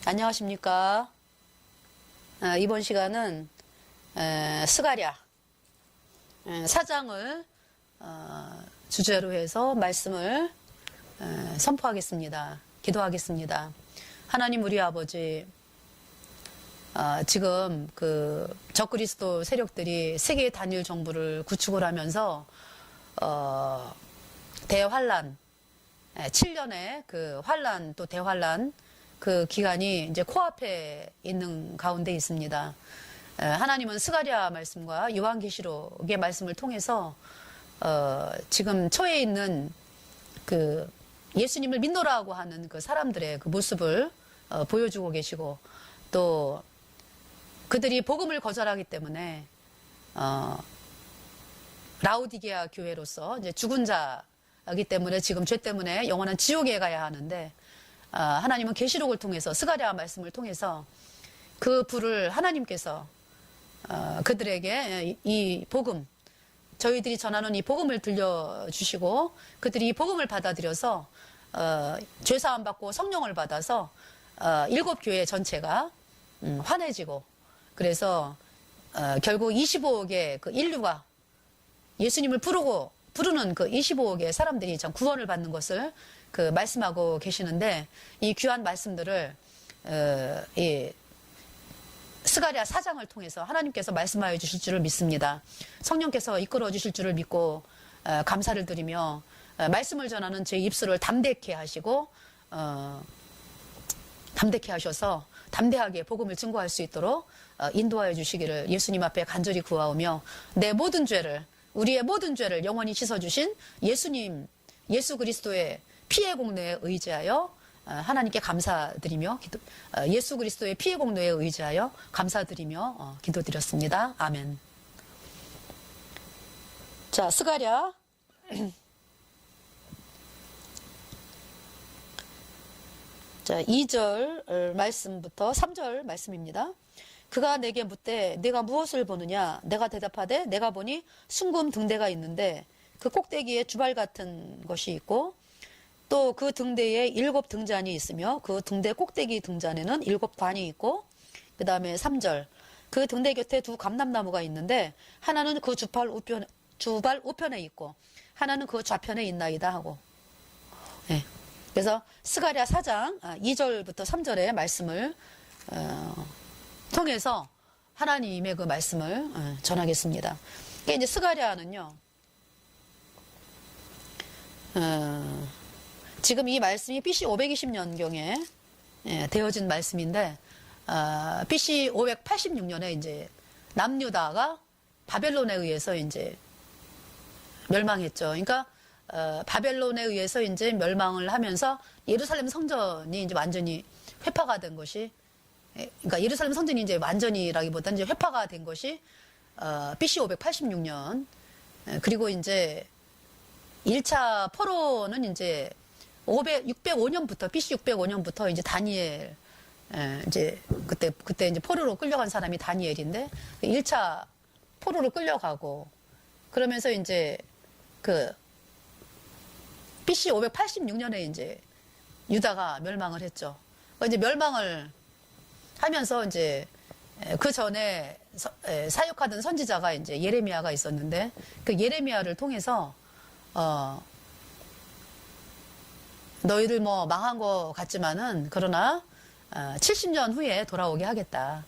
안녕하십니까. 이번 시간은 스가랴 사장을 주제로 해서 말씀을 선포하겠습니다. 기도하겠습니다. 하나님 우리 아버지, 지금 그 적그리스도 세력들이 세계 단일 정부를 구축을 하면서 대환란, 7년의 그 환란 또 대환란 그 기간이 이제 코앞에 있는 가운데 있습니다. 하나님은 스가랴 말씀과 요한계시록의 말씀을 통해서 지금 처해 있는 그 예수님을 믿노라고 하는 그 사람들의 그 모습을 보여주고 계시고, 또 그들이 복음을 거절하기 때문에 라오디게아 교회로서 이제 죽은 자이기 때문에 지금 죄 때문에 영원한 지옥에 가야 하는데, 하나님은 계시록을 통해서 스가랴 말씀을 통해서 그 불을 하나님께서 그들에게 이 복음, 저희들이 전하는 이 복음을 들려주시고 그들이 이 복음을 받아들여서 죄사함 받고 성령을 받아서 7교회 전체가 환해지고, 그래서 결국 25억의 그 인류가 예수님을 부르는 그 25억의 사람들이 참 구원을 받는 것을 그 말씀하고 계시는데, 이 귀한 말씀들을 이 스가랴 사장을 통해서 하나님께서 말씀하여 주실 줄을 믿습니다. 성령께서 이끌어 주실 줄을 믿고 감사를 드리며, 말씀을 전하는 제 입술을 담대케 하시고 담대케 하셔서 담대하게 복음을 증거할 수 있도록 인도하여 주시기를 예수님 앞에 간절히 구하오며, 내 모든 죄를, 우리의 모든 죄를 영원히 씻어주신 예수님, 예수 그리스도의 피의 공로에 의지하여 하나님께 감사드리며 예수 그리스도의 피의 공로에 의지하여 감사드리며 기도드렸습니다. 아멘. 자, 스가랴 자, 2절 말씀부터 3절 말씀입니다. 그가 내게 묻되 내가 무엇을 보느냐? 내가 대답하되 내가 보니 순금 등대가 있는데 그 꼭대기에 주발 같은 것이 있고, 또 그 등대에 7 등잔이 있으며 그 등대 꼭대기 등잔에는 7 관이 있고, 그 다음에 3절 그 등대 곁에 2 감람나무가 있는데 하나는 그 주발 우편에 있고 하나는 그 좌편에 있나이다 하고, 네. 그래서 스가랴 4장 2절부터 3절의 말씀을 통해서 하나님의 그 말씀을 전하겠습니다. 그러니까 이제 스가랴는요, 지금 이 말씀이 BC 520년경에 되어진 말씀인데, BC 586년에 이제 남유다가 바벨론에 의해서 이제 멸망했죠. 그러니까 바벨론에 의해서 이제 멸망을 하면서 예루살렘 성전이 이제 완전히 회파가 된 것이, 그러니까 예루살렘 성전이 이제 완전히라기보다는 이제 회파가 된 것이 BC 586년. 그리고 이제 1차 포로는 이제 605년부터 BC 605년부터 이제 다니엘, 이제 그때 이제 포로로 끌려간 사람이 다니엘인데 1차 포로로 끌려가고, 그러면서 이제 그 BC 586년에 이제 유다가 멸망을 했죠. 이제 멸망을 하면서 이제 그 전에 사역하던 선지자가 이제 예레미야가 있었는데, 그 예레미야를 통해서 너희들 뭐 망한 것 같지만은 그러나 70년 후에 돌아오게 하겠다.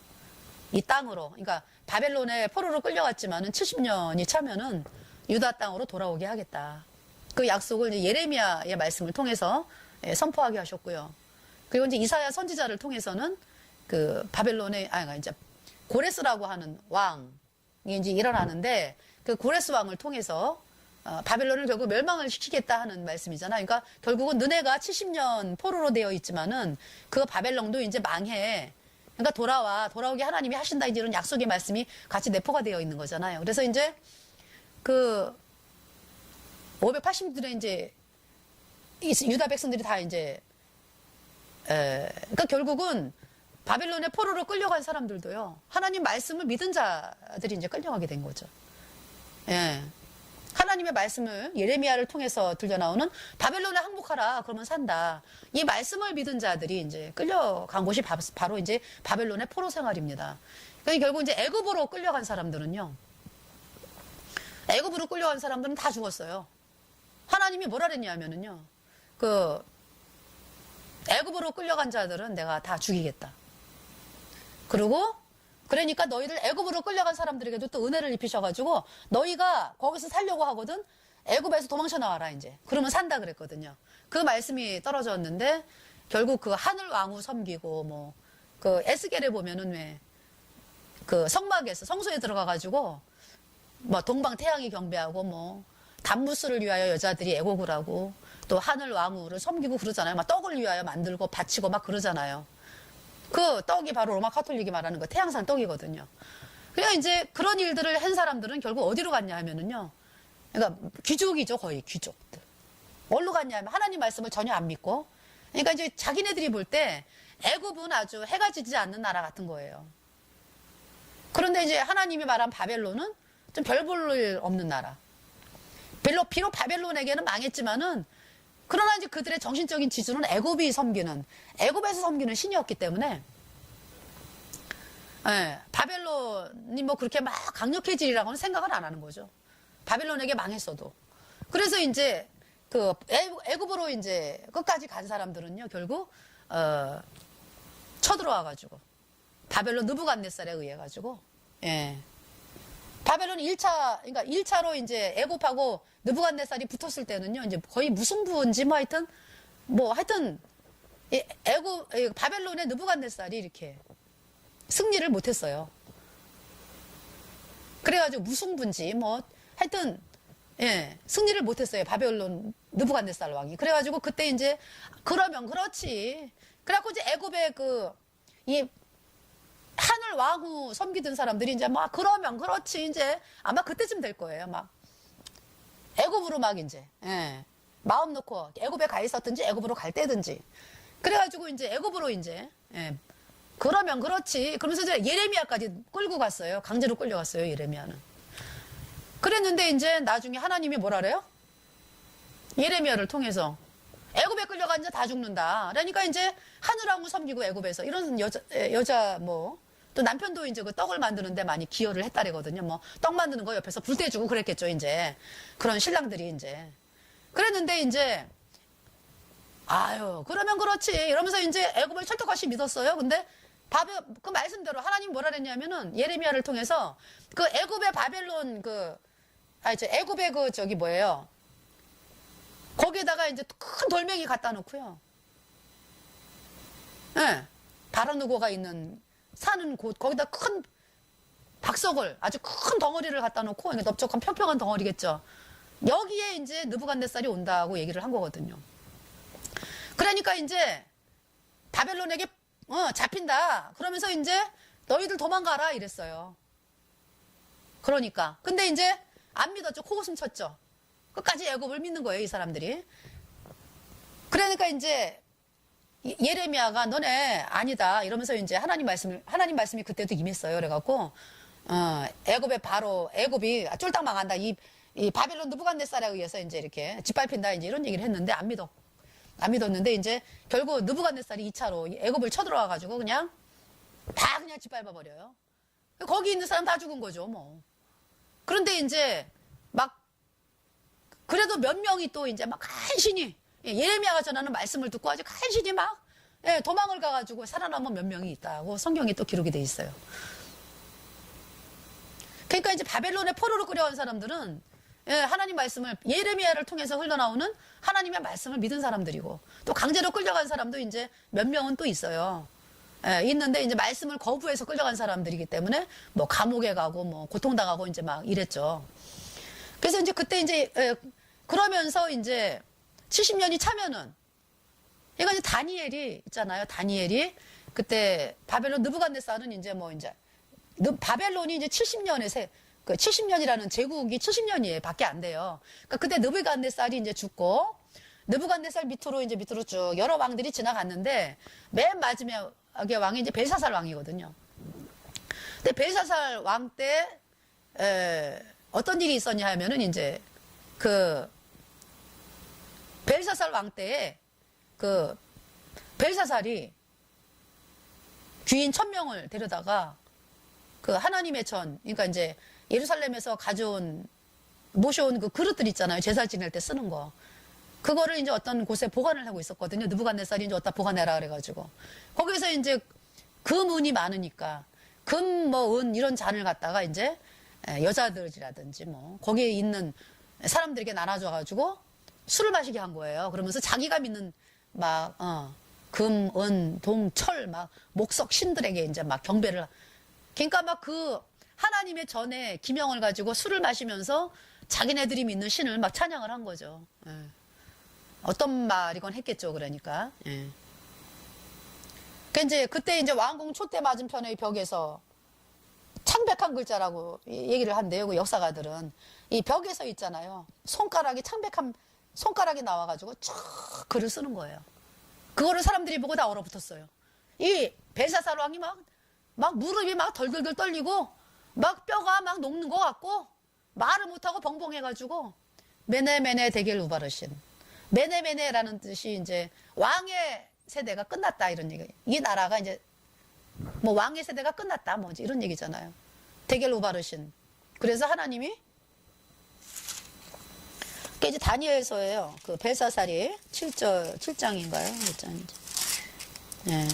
이 땅으로, 그러니까 바벨론에 포로로 끌려갔지만은 70년이 차면은 유다 땅으로 돌아오게 하겠다. 그 약속을 이제 예레미야의 말씀을 통해서 선포하게 하셨고요. 그리고 이제 이사야 선지자를 통해서는 그 바벨론의 이제 고레스라고 하는 왕이 이제 일어나는데, 그 고레스 왕을 통해서 바벨론을 결국 멸망을 시키겠다 하는 말씀이잖아요. 그러니까 결국은 너네가 70년 포로로 되어 있지만은 그 바벨론도 이제 망해. 그러니까 돌아오게 하나님이 하신다, 이제 이런 약속의 말씀이 같이 내포가 되어 있는 거잖아요. 그래서 이제 그 580년에 이제 유다 백성들이 다 이제 그러니까 결국은 바벨론의 포로로 끌려간 사람들도요, 하나님 말씀을 믿은 자들이 이제 끌려가게 된 거죠. 예. 하나님의 말씀을 예레미야를 통해서 들려나오는 바벨론에 항복하라 그러면 산다. 이 말씀을 믿은 자들이 이제 끌려간 곳이 바로 이제 바벨론의 포로 생활입니다. 그러니까 결국 이제 애굽으로 끌려간 사람들은요. 애굽으로 끌려간 사람들은 다 죽었어요. 하나님이 뭐라 그랬냐면은요. 그 애굽으로 끌려간 자들은 내가 다 죽이겠다. 그리고 그러니까 너희를 애굽으로 끌려간 사람들에게도 또 은혜를 입히셔가지고 너희가 거기서 살려고 하거든 애굽에서 도망쳐 나와라 이제 그러면 산다 그랬거든요. 그 말씀이 떨어졌는데 결국 그 하늘 왕후 섬기고 뭐 그 에스겔에 보면은 왜 그 성막에서 성소에 들어가가지고 뭐 동방 태양이 경배하고 뭐 단무스를 위하여 여자들이 애곡을 하고 또 하늘 왕후를 섬기고 그러잖아요. 막 떡을 위하여 만들고 바치고 막 그러잖아요. 그 떡이 바로 로마 카톨릭이 말하는 거 태양산 떡이거든요. 그러니까 이제 그런 일들을 한 사람들은 결국 어디로 갔냐 하면은요. 그러니까 귀족이죠, 거의 귀족들. 어디로 갔냐 하면 하나님 말씀을 전혀 안 믿고. 그러니까 이제 자기네들이 볼 때 애굽은 아주 해가 지지 않는 나라 같은 거예요. 그런데 이제 하나님이 말한 바벨론은 좀 별 볼 일 없는 나라. 비록 바벨론에게는 망했지만은 그러나 이제 그들의 정신적인 지주는 애굽에서 섬기는 신이었기 때문에 예, 바벨론이 뭐 그렇게 막 강력해지리라고는 생각을 안 하는 거죠. 바벨론에게 망했어도. 그래서 이제 그 애굽으로 이제 끝까지 간 사람들은요, 결국 쳐들어와가지고 바벨론 느부갓네살에 의해가지고 예. 바벨론 1차, 그러니까 1차로 이제 애굽하고 느부갓네살이 붙었을 때는요, 이제 거의 무승부인지 뭐 하여튼, 바벨론의 느부갓네살이 이렇게 승리를 못했어요. 그래가지고 무승부인지 뭐 하여튼, 예, 승리를 못했어요. 바벨론 느부갓네살 왕이. 그래가지고 그때 이제, 그러면 그렇지. 그래갖고 이제 애굽의 이 하늘 왕후 섬기던 사람들이 이제 막 그러면 그렇지 이제 아마 그때쯤 될 거예요. 막 애굽으로 막 이제 예, 마음 놓고 애굽에 가 있었든지 애굽으로 갈 때든지 그래가지고 이제 애굽으로 이제 예, 그러면 그렇지 그러면서 이제 예레미야까지 끌고 갔어요. 강제로 끌려갔어요. 예레미야는. 그랬는데 이제 나중에 하나님이 뭐라 그래요? 예레미야를 통해서 애굽에 끌려간 자 다 죽는다. 그러니까 이제 하늘 왕후 섬기고 애굽에서 이런 여자 뭐 또 남편도 이제 그 떡을 만드는데 많이 기여를 했다래거든요. 뭐 떡 만드는 거 옆에서 불 떼주고 그랬겠죠. 이제 그런 신랑들이 이제 그랬는데 이제 아유 그러면 그렇지 이러면서 이제 애굽을 철떡같이 믿었어요. 근데 그 말씀대로 하나님 뭐라 그랬냐면은 예레미야를 통해서 그 애굽의 바벨론 애굽의 저기 뭐예요? 거기에다가 이제 큰 돌멩이 갖다 놓고요. 예. 바라누고가 있는 사는 곳, 거기다 큰 박석을, 아주 큰 덩어리를 갖다 놓고, 넓적한 평평한 덩어리겠죠. 여기에 이제 느부갓네살이 온다고 얘기를 한 거거든요. 그러니까 이제 바벨론에게 잡힌다. 그러면서 이제 너희들 도망가라 이랬어요. 그러니까. 근데 이제 안 믿었죠. 코웃음 쳤죠. 끝까지 애굽을 믿는 거예요, 이 사람들이. 그러니까 이제 예레미야가 너네 아니다 이러면서 이제 하나님 말씀이 그때도 임했어요. 그래갖고 애굽이 쫄딱 망한다. 이 바벨론 느부갓네살에 의해서 이제 이렇게 짓밟힌다 이제 이런 얘기를 했는데 안 믿었는데 이제 결국 느부갓네살이 2차로 애굽을 쳐들어와 가지고 그냥 짓밟아 버려요. 거기 있는 사람 다 죽은 거죠, 뭐. 그런데 이제 막 그래도 몇 명이 또 이제 막 간신히 예레미야가 전하는 말씀을 듣고 아주 간신히 막 도망을 가가지고 살아남은 몇 명이 있다고 성경에 또 기록이 돼 있어요. 그러니까 이제 바벨론의 포로로 끌려온 사람들은 하나님 말씀을 예레미야를 통해서 흘러나오는 하나님의 말씀을 믿은 사람들이고 또 강제로 끌려간 사람도 이제 몇 명은 또 있어요. 있는데 이제 말씀을 거부해서 끌려간 사람들이기 때문에 뭐 감옥에 가고 뭐 고통당하고 이제 막 이랬죠. 그래서 이제 그때 이제 그러면서 이제 70년이 차면은 이거 이제 다니엘이 있잖아요. 다니엘이 그때 바벨론 느부갓네살은 이제 바벨론이 이제 70년에 70년이라는 제국이 70년이에요. 밖에 안 돼요. 그러니까 그때 느부갓네살이 이제 죽고 느부갓네살 밑으로 쭉 여러 왕들이 지나갔는데 맨 마지막에 왕이 이제 벨사살 왕이거든요. 근데 벨사살 왕 때 어떤 일이 있었냐 하면은 이제 그 벨사살 왕 때에 그 벨사살이 귀인 1000명을 데려다가 그 하나님의 전, 그러니까 이제 예루살렘에서 모셔온 그 그릇들 있잖아요. 제사 지낼 때 쓰는 거. 그거를 이제 어떤 곳에 보관을 하고 있었거든요. 느부갓네살이 이제 어디다 보관해라 그래가지고. 거기서 이제 금은이 많으니까 금, 뭐, 은 이런 잔을 갖다가 이제 여자들이라든지 뭐 거기에 있는 사람들에게 나눠줘가지고 술을 마시게 한 거예요. 그러면서 자기가 믿는 막, 금, 은, 동, 철, 막, 목석 신들에게 이제 막 경배를. 그러니까 막 그 하나님의 전에 기명을 가지고 술을 마시면서 자기네들이 믿는 신을 막 찬양을 한 거죠. 예. 어떤 말이건 했겠죠, 그러니까. 예. 그때 이제 왕궁 촛대 맞은편의 벽에서 창백한 글자라고 얘기를 한대요, 그 역사가들은. 이 벽에 서 있잖아요. 창백한 손가락이 나와가지고 쭉 글을 쓰는 거예요. 그거를 사람들이 보고 다 얼어붙었어요. 이 벨사살 왕이 막 무릎이 막 덜덜덜 떨리고 막 뼈가 막 녹는 것 같고 말을 못하고 벙벙해가지고 메네메네 데겔 우바르신. 메네메네라는 뜻이 이제 왕의 세대가 끝났다 이런 얘기. 이 나라가 이제 뭐 왕의 세대가 끝났다 뭐 이런 얘기잖아요. 데겔 우바르신. 그래서 하나님이 이제 다니엘서예요. 그 벨사살이 7장인가요? 몇 장인지. 예.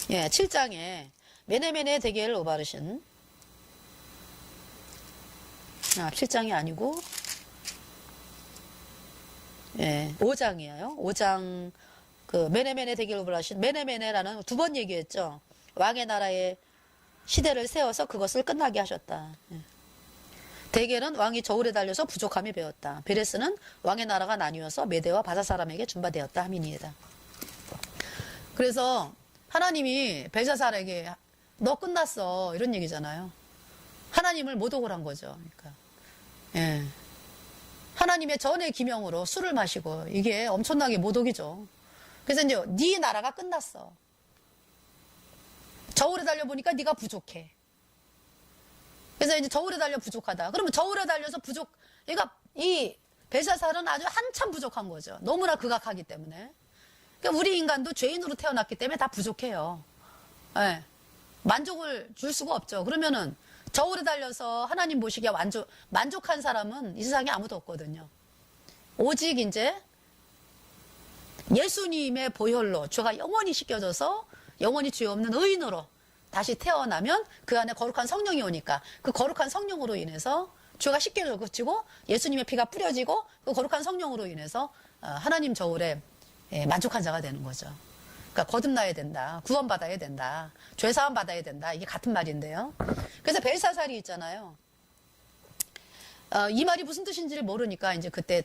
예, 7장에 메네메네 데겔 우바르신. 7장이 아니고 예, 5장이에요. 5장 그 메네메네 데겔 우바르신. 메네메네라는 두 번 얘기했죠. 왕의 나라의 시대를 세워서 그것을 끝나게 하셨다. 예. 데겔은 왕이 저울에 달려서 부족함이 배었다. 베레스는 왕의 나라가 나뉘어서 메대와 바사 사람에게 준바되었다 함이니이다. 그래서 하나님이 벨사살에게 너 끝났어 이런 얘기잖아요. 하나님을 모독을 한 거죠. 그러니까 예. 하나님의 전의 기명으로 술을 마시고 이게 엄청나게 모독이죠. 그래서 이제 네 나라가 끝났어. 저울에 달려보니까 네가 부족해. 그래서 이제 저울에 달려 부족하다. 그러면 저울에 달려서 그러니까 이 벨사살은 아주 한참 부족한 거죠. 너무나 극악하기 때문에. 그러니까 우리 인간도 죄인으로 태어났기 때문에 다 부족해요. 예. 만족을 줄 수가 없죠. 그러면은 저울에 달려서 하나님 보시기에 만족한 사람은 이 세상에 아무도 없거든요. 오직 이제 예수님의 보혈로 죄가 영원히 씻겨져서 영원히 죄 없는 의인으로 다시 태어나면 그 안에 거룩한 성령이 오니까 그 거룩한 성령으로 인해서 죄가 씻겨지고 예수님의 피가 뿌려지고 그 거룩한 성령으로 인해서 하나님 저울에 만족한 자가 되는 거죠. 그러니까 거듭나야 된다. 구원받아야 된다. 죄사함 받아야 된다. 이게 같은 말인데요. 그래서 벨사살이 있잖아요. 이 말이 무슨 뜻인지를 모르니까 이제 그때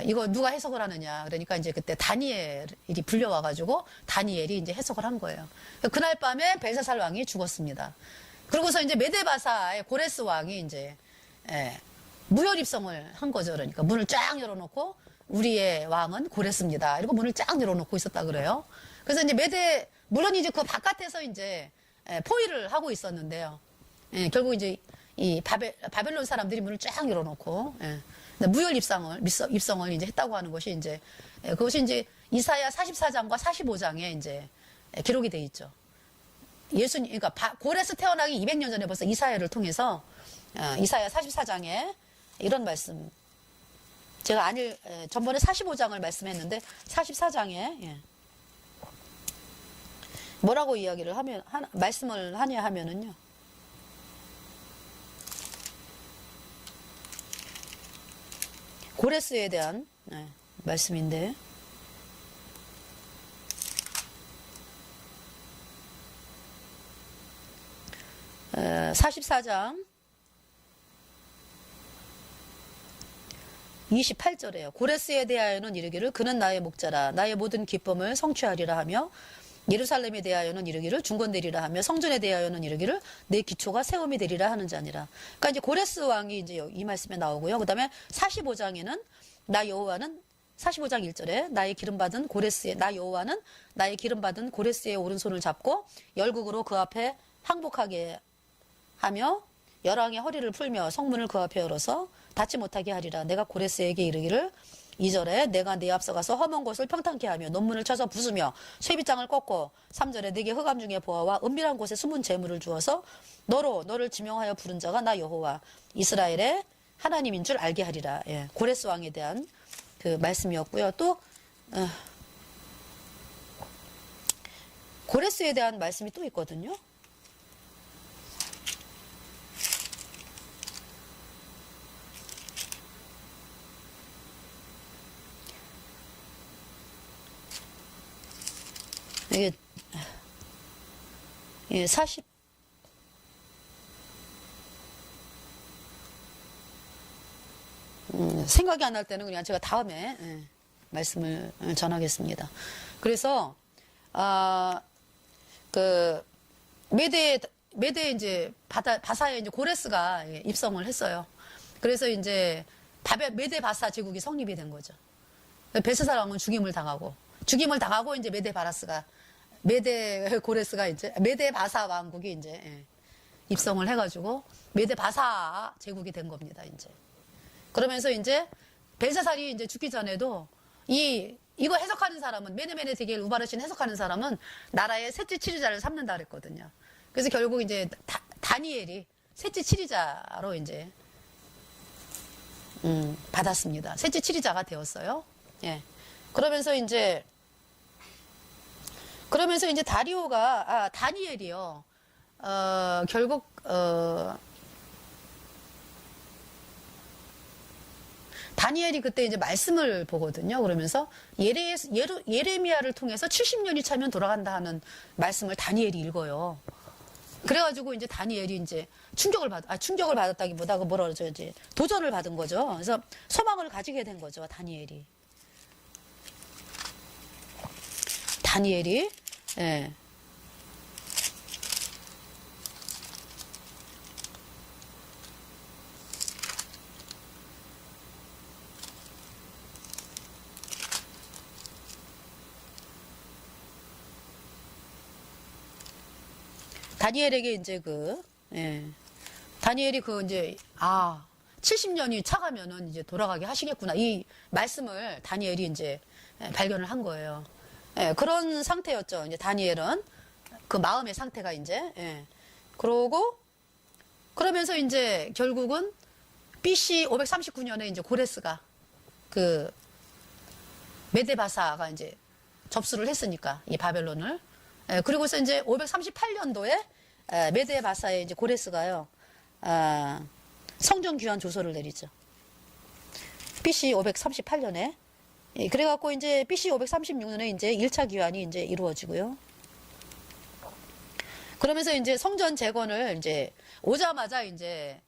이거 누가 해석을 하느냐. 그러니까 이제 그때 다니엘이 불려와가지고 다니엘이 이제 해석을 한 거예요. 그날 밤에 벨사살 왕이 죽었습니다. 그러고서 이제 메데바사의 고레스 왕이 이제 무혈 입성을 한 거죠. 그러니까 문을 쫙 열어놓고 우리의 왕은 고레스입니다. 이러고 문을 쫙 열어놓고 있었다 그래요. 그래서 이제 물론 이제 그 바깥에서 이제 포위를 하고 있었는데요. 결국 이제 이 바벨론 사람들이 문을 쫙 열어놓고 무혈 입성을 이제 했다고 하는 것이 이제 그것이 이제 이사야 44장과 45장에 이제 기록이 돼 있죠. 그러니까 고레스 태어나기 200년 전에 벌써 이사야를 통해서 이사야 44장에 이런 말씀. 제가 전번에 45장을 말씀했는데 44장에 뭐라고 이야기를 말씀을 하냐 하면은요. 고레스에 대한 말씀인데 44장 28절에요. 고레스에 대하여는 이르기를 그는 나의 목자라 나의 모든 기쁨을 성취하리라 하며 예루살렘에 대하여는 이르기를 중건되리라 하며 성전에 대하여는 이르기를 내 기초가 세움이 되리라 하는 자니라. 그러니까 이제 고레스 왕이 이제 이 말씀에 나오고요. 그다음에 45장에는 나 여호와는 45장 1절에 나 여호와는 나의 기름 받은 고레스의 오른손을 잡고 열국으로 그 앞에 항복하게 하며 열왕의 허리를 풀며 성문을 그 앞에 열어서 닫지 못하게 하리라. 내가 고레스에게 이르기를 2절에 내가 네 앞서가서 험한 곳을 평탄케 하며 논문을 쳐서 부수며 쇠빗장을 꺾고 3절에 내게 흑암 중에 보아와 은밀한 곳에 숨은 재물을 주어서 너를 지명하여 부른 자가 나 여호와 이스라엘의 하나님인 줄 알게 하리라. 예, 고레스 왕에 대한 그 말씀이었고요. 또 고레스에 대한 말씀이 또 있거든요. 이게 40 생각이 안 날 때는 그냥 제가 다음에 말씀을 전하겠습니다. 그래서 그 메대 이제 바사에 이제 고레스가 입성을 했어요. 그래서 이제 메대 바사 제국이 성립이 된 거죠. 벨사살 왕은 죽임을 당하고 이제 메대 고레스가 이제 메대 바사 왕국이 이제 입성을 해가지고 메대 바사 제국이 된 겁니다. 이제 그러면서 이제 벨사살이 이제 죽기 전에도 이거 해석하는 사람은 메네메네 데겔 우바르신 해석하는 사람은 나라의 셋째 치리자를 삼는다 그랬거든요. 그래서 결국 이제 다니엘이 셋째 치리자로 이제 받았습니다. 셋째 치리자가 되었어요. 예. 그러면서 이제 다리오가 다니엘이요. 결국 다니엘이 그때 이제 말씀을 보거든요. 그러면서 예레미야를 통해서 70년이 차면 돌아간다 하는 말씀을 다니엘이 읽어요. 그래가지고 이제 다니엘이 이제 충격을 받았다기보다 그 뭐라 그러죠? 이제 도전을 받은 거죠. 그래서 소망을 가지게 된 거죠. 다니엘이. 예. 다니엘에게 이제 다니엘이 이제 70년이 차가면은 이제 돌아가게 하시겠구나. 이 말씀을 다니엘이 이제 발견을 한 거예요. 예, 그런 상태였죠. 이제 다니엘은 그 마음의 상태가 이제 그러면서 이제 결국은 BC 539년에 이제 고레스가 그 메데바사가 이제 접수를 했으니까 이 바벨론을 그리고서 이제 538년도에 메데바사에 이제 고레스가요 성전 귀환 조서를 내리죠. BC 538년에 그래갖고 이제 BC 536년에 이제 1차 귀환이 이제 이루어지고요. 그러면서 이제 성전 재건을 이제 오자마자 이제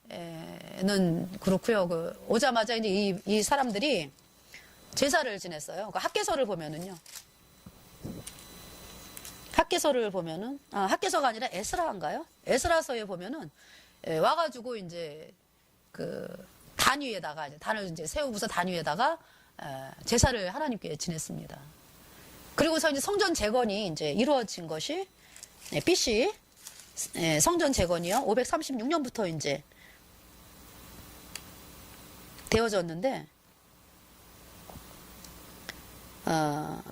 는 그렇고요. 오자마자 이제 이 사람들이 제사를 지냈어요. 그 학개서를 보면은요. 학개서가 아니라 에스라인가요? 에스라서에 보면은 와가지고 이제 단 위에다가 단을 이제 세우고서 단 위에다가 제사를 하나님께 지냈습니다. 그리고서 이제 성전 재건이 이제 이루어진 것이 BC 성전 재건이요 536년부터 이제 되어졌는데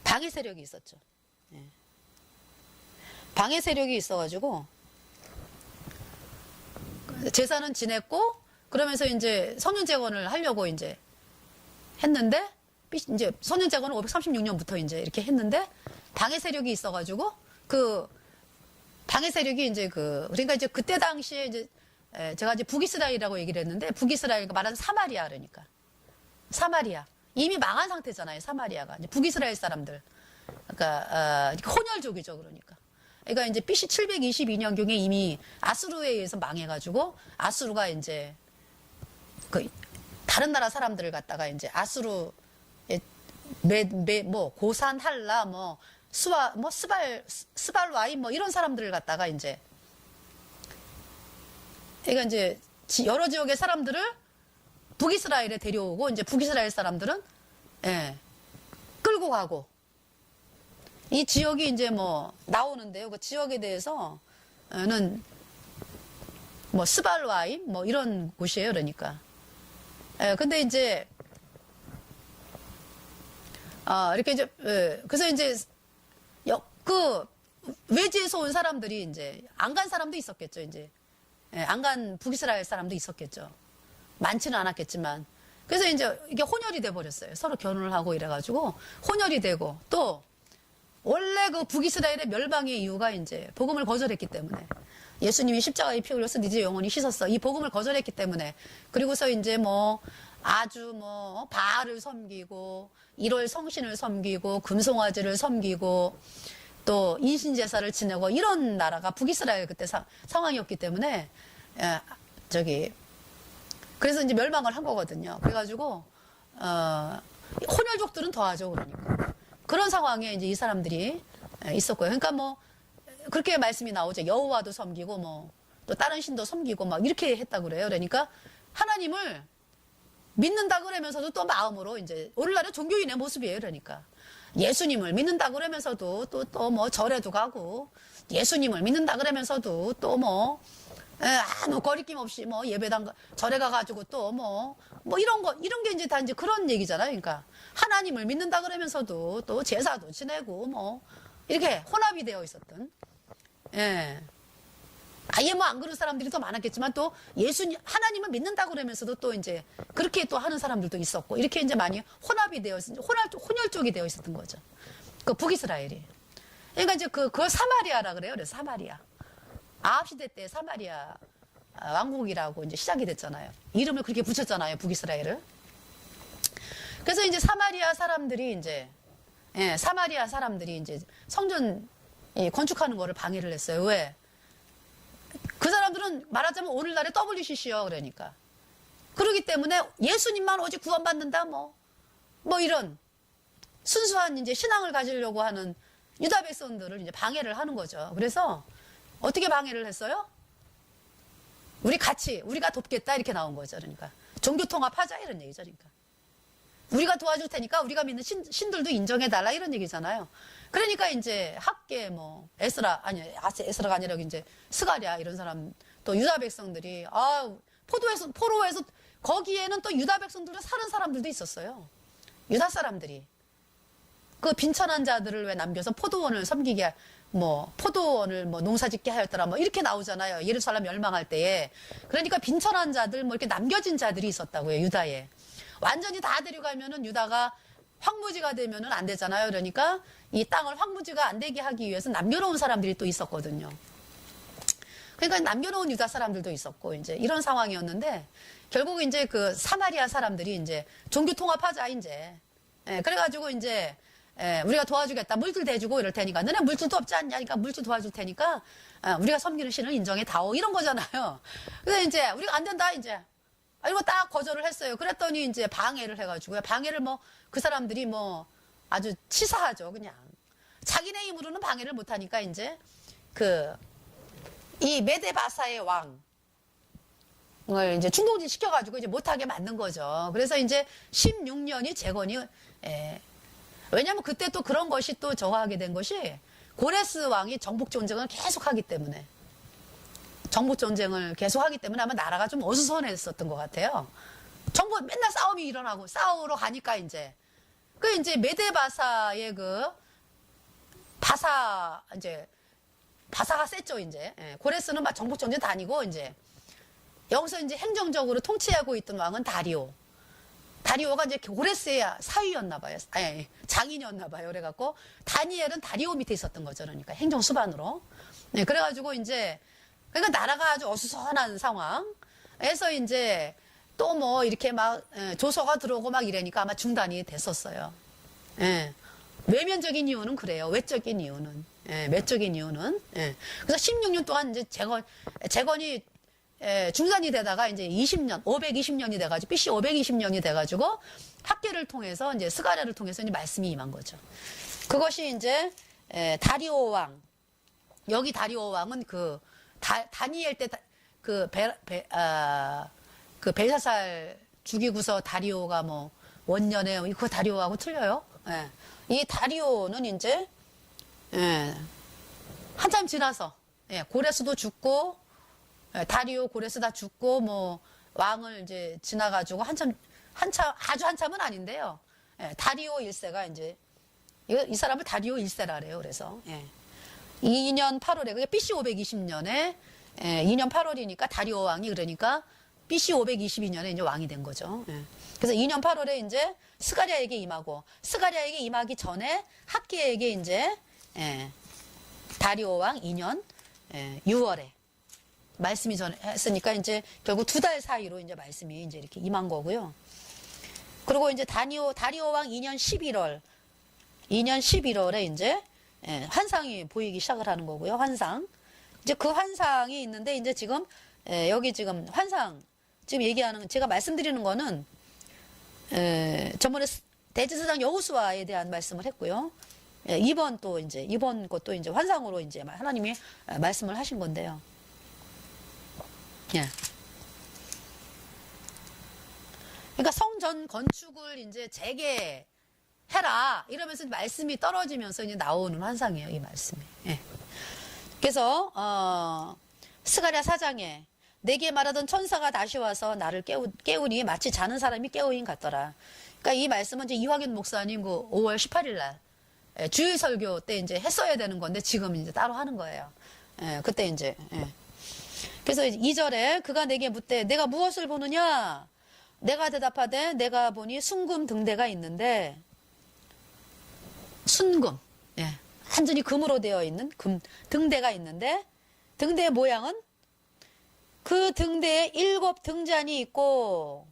방해 세력이 있었죠. 방해 세력이 있어가지고 제사는 지냈고 그러면서 이제 성전 재건을 하려고 이제 했는데 이제 성전 재건을 536년부터 이제 이렇게 했는데 방해 세력이 있어가지고 그 방해 세력이 이제 그러니까 이제 그때 당시에 이제 제가 이제 북이스라엘이라고 얘기를 했는데 북이스라엘 말하는 사마리아 그러니까 사마리아 이미 망한 상태잖아요. 사마리아가 이제 북이스라엘 사람들 그러니까 혼혈족이죠. 그러니까 이제 BC 722년경에 이미 아수르에 의해서 망해가지고 아수르가 이제 다른 나라 사람들을 갖다가 이제 아수르 고산 할라 스발와이 이런 사람들을 갖다가 이제 그러니까 이제 여러 지역의 사람들을 북이스라엘에 데려오고 이제 북이스라엘 사람들은 끌고 가고 이 지역이 이제 나오는데요. 그 지역에 대해서는 뭐 스발와임 뭐 이런 곳이에요. 그러니까. 근데 이제 이렇게 이제 그래서 이제 그 외지에서 온 사람들이 이제 안 간 사람도 있었겠죠. 이제 안 간 북이스라엘 사람도 있었겠죠. 많지는 않았겠지만. 그래서 이제 이게 혼혈이 돼 버렸어요. 서로 결혼을 하고 이래가지고 혼혈이 되고 또 원래 그 북이스라엘의 멸망의 이유가 이제 복음을 거절했기 때문에 예수님이 십자가에 피 흘려서 네 영혼이 씻었어. 이 복음을 거절했기 때문에 그리고서 이제 뭐 아주 뭐 바알을 섬기고 1월 성신을 섬기고 금송아지를 섬기고 또 인신제사를 지내고 이런 나라가 북이스라엘 그때 상황이었기 때문에 그래서 이제 멸망을 한 거거든요. 그래가지고 혼혈족들은 더하죠. 그러니까 그런 상황에 이제 이 사람들이 있었고요. 그러니까 뭐 그렇게 말씀이 나오죠. 여호와도 섬기고 뭐 또 다른 신도 섬기고 막 이렇게 했다 그래요. 그러니까 하나님을 믿는다 그러면서도 또 마음으로 이제 오늘날의 종교인의 모습이에요. 그러니까 예수님을 믿는다 그러면서도 또 뭐 절에도 가고 예수님을 믿는다 그러면서도 또 뭐 아무 거리낌 없이 뭐 예배당 절에 가가지고 또 뭐 이런 게 이제 다 이제 그런 얘기잖아요. 그러니까 하나님을 믿는다 그러면서도 또 제사도 지내고 뭐 이렇게 혼합이 되어 있었던 아예 뭐 안 그런 사람들이 더 많았겠지만 또 하나님을 믿는다 그러면서도 또 이제 그렇게 또 하는 사람들도 있었고 이렇게 이제 많이 혼합이 되어 있었 혼혈족이 되어 있었던 거죠. 그 북이스라엘이. 그러니까 이제 그걸 사마리아라 그래요. 그래서 사마리아. 아합 시대 때 사마리아 왕국이라고 이제 시작이 됐잖아요. 이름을 그렇게 붙였잖아요. 북이스라엘을. 그래서 이제 사마리아 사람들이 이제 성전 건축하는 거를 방해를 했어요. 왜? 그 사람들은 말하자면 오늘날의 WCC요. 그러니까. 그러기 때문에 예수님만 오직 구원받는다 뭐 이런 순수한 이제 신앙을 가지려고 하는 유다 백성들을 이제 방해를 하는 거죠. 그래서 어떻게 방해를 했어요? 우리가 돕겠다 이렇게 나온 거죠. 그러니까 종교 통합하자 이런 얘기죠. 그러니까 우리가 도와줄 테니까 우리가 믿는 신들도 인정해달라 이런 얘기잖아요. 그러니까 이제 학계 뭐 에스라가 아니라 이제 스가랴 이런 사람 또 유다 백성들이 포로에서 거기에는 또 유다 백성들도 사는 사람들도 있었어요. 유다 사람들이 그 빈천한 자들을 왜 남겨서 포도원을 섬기게 포도원을 농사짓게 하였더라 이렇게 나오잖아요. 예루살렘 멸망할 때에. 그러니까 빈천한 자들 이렇게 남겨진 자들이 있었다고요. 유다에. 완전히 다 데려가면은 유다가 황무지가 되면은 안 되잖아요. 그러니까 이 땅을 황무지가 안 되게 하기 위해서 남겨놓은 사람들이 또 있었거든요. 그러니까 남겨놓은 유다 사람들도 있었고 이제 이런 상황이었는데 결국 이제 그 사마리아 사람들이 이제 종교 통합하자 이제. 그래가지고 이제 우리가 도와주겠다. 물질 대주고 이럴 테니까. 너네 물질도 없지 않냐? 그러니까 물질 도와줄 테니까 우리가 섬기는 신을 인정해 다오. 이런 거잖아요. 그래서 이제 우리가 안 된다 이제. 이거 딱 거절을 했어요. 그랬더니 이제 방해를 해가지고요. 방해를 그 사람들이 아주 치사하죠. 그냥. 자기네 힘으로는 방해를 못하니까 이제 이 메데바사의 왕을 이제 충동질 시켜가지고 이제 못하게 만든 거죠. 그래서 이제 16년이 재건이, 왜냐면 그때 또 그런 것이 또 저하게 된 것이 고레스 왕이 정복 전쟁을 계속하기 때문에. 정복 전쟁을 계속하기 때문에 아마 나라가 좀 어수선했었던 것 같아요. 맨날 싸움이 일어나고 싸우러 가니까 이제 메데바사의 바사가 셌죠 이제. 고레스는 막 정복 전쟁 다니고 이제 여기서 이제 행정적으로 통치하고 있던 왕은 다리오가 이제 고레스의 사위였나 봐요. 장인이었나 봐요. 그래갖고 다니엘은 다리오 밑에 있었던 거죠. 그러니까 행정 수반으로. 그래가지고 이제 그러니까 나라가 아주 어수선한 상황에서 이제 또 이렇게 조서가 들어오고 이러니까 아마 중단이 됐었어요. 외면적인 이유는 그래요. 외적인 이유는. 외적인 이유는. 그래서 16년 동안 이제 재건이 중단이 되다가 이제 520년이 돼가지고, BC 520년이 돼가지고 학계를 통해서 이제 스가랴를 통해서 이제 말씀이 임한 거죠. 그것이 이제 다리오 왕. 여기 다리오 왕은 다니엘 때 벨사살 죽이고서 다리오가 원년에 그 다리오하고 틀려요. 이 다리오는 이제 한참 지나서 고레스도 죽고 다리오 고레스 다 죽고 뭐 왕을 이제 지나가지고 한참 아주 한참은 아닌데요. 다리오 1세가 이제 이 사람을 다리오 1세라 그래요. 그래서 2년 8월에 그게 BC 520년에 2년 8월이니까 다리오 왕이 그러니까 BC 522년에 이제 왕이 된 거죠. 그래서 2년 8월에 이제 스가랴에게 임하고 스가랴에게 임하기 전에 학기에게 이제 다리오 왕 2년 6월에 말씀이 전했으니까 이제 결국 2달 사이로 이제 말씀이 이제 이렇게 임한 거고요. 그리고 이제 다리오 왕 2년 11월에 이제 환상이 보이기 시작을 하는 거고요. 환상. 이제 그 환상이 있는데 이제 지금 여기 지금 환상 지금 얘기하는 제가 말씀드리는 거는 저번에 대제사장 여호수아에 대한 말씀을 했고요. 이번 것도 이제 환상으로 이제 하나님이 말씀을 하신 건데요. 예. 그러니까 성전 건축을 이제 재개해라 이러면서 말씀이 떨어지면서 이제 나오는 환상이에요. 이 말씀이. 예. 그래서 스가랴 4장에 내게 말하던 천사가 다시 와서 나를 깨우니 마치 자는 사람이 깨우인 같더라. 그러니까 이 말씀은 이제 이화균 목사님 그 5월 18일 날 주일 설교 때 이제 했어야 되는 건데 지금 이제 따로 하는 거예요. 그때 이제. 그래서 2절에 그가 내게 묻되 내가 무엇을 보느냐? 내가 대답하되 내가 보니 순금 등대가 있는데 순금 완전히 금으로 되어 있는 등대가 있는데 등대의 모양은 그 등대에 7 등잔이 있고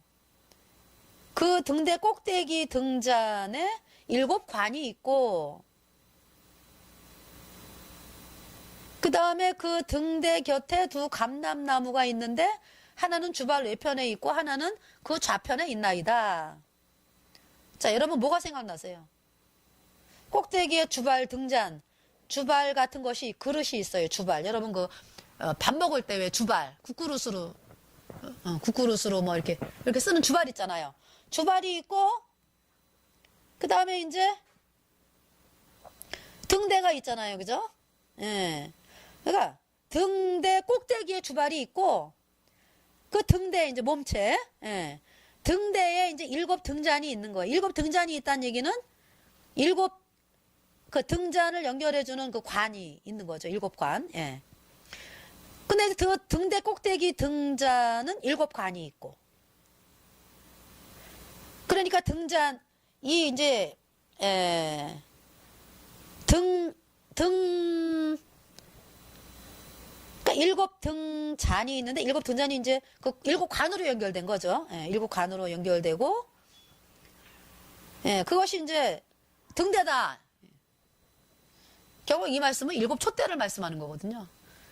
그 등대 꼭대기 등잔에 7 관이 있고 그 다음에 그 등대 곁에 2 감람나무가 있는데 하나는 주발 외편에 있고 하나는 그 좌편에 있나이다. 자, 여러분 뭐가 생각나세요? 꼭대기에 주발 등잔, 주발 같은 것이 그릇이 있어요. 주발. 여러분 밥 먹을 때 왜 주발, 국그릇으로 뭐 이렇게 쓰는 주발 있잖아요. 주발이 있고 그 다음에 이제 등대가 있잖아요. 그죠? 그러니까 등대 꼭대기에 주발이 있고 그 등대 이제 몸체 등대에 이제 7 등잔이 있는 거예요. 7 등잔이 있다는 얘기는 7 그 등잔을 연결해주는 그 관이 있는 거죠. 7 관. 근데 그 등대 꼭대기 등잔은 7 관이 있고. 그러니까 등잔, 이 이제, 그러니까 7 등잔이 있는데 7 등잔이 이제 그 7 관으로 연결된 거죠. 7 관으로 연결되고, 그것이 이제 등대다. 결국 이 말씀은 7 촛대를 말씀하는 거거든요.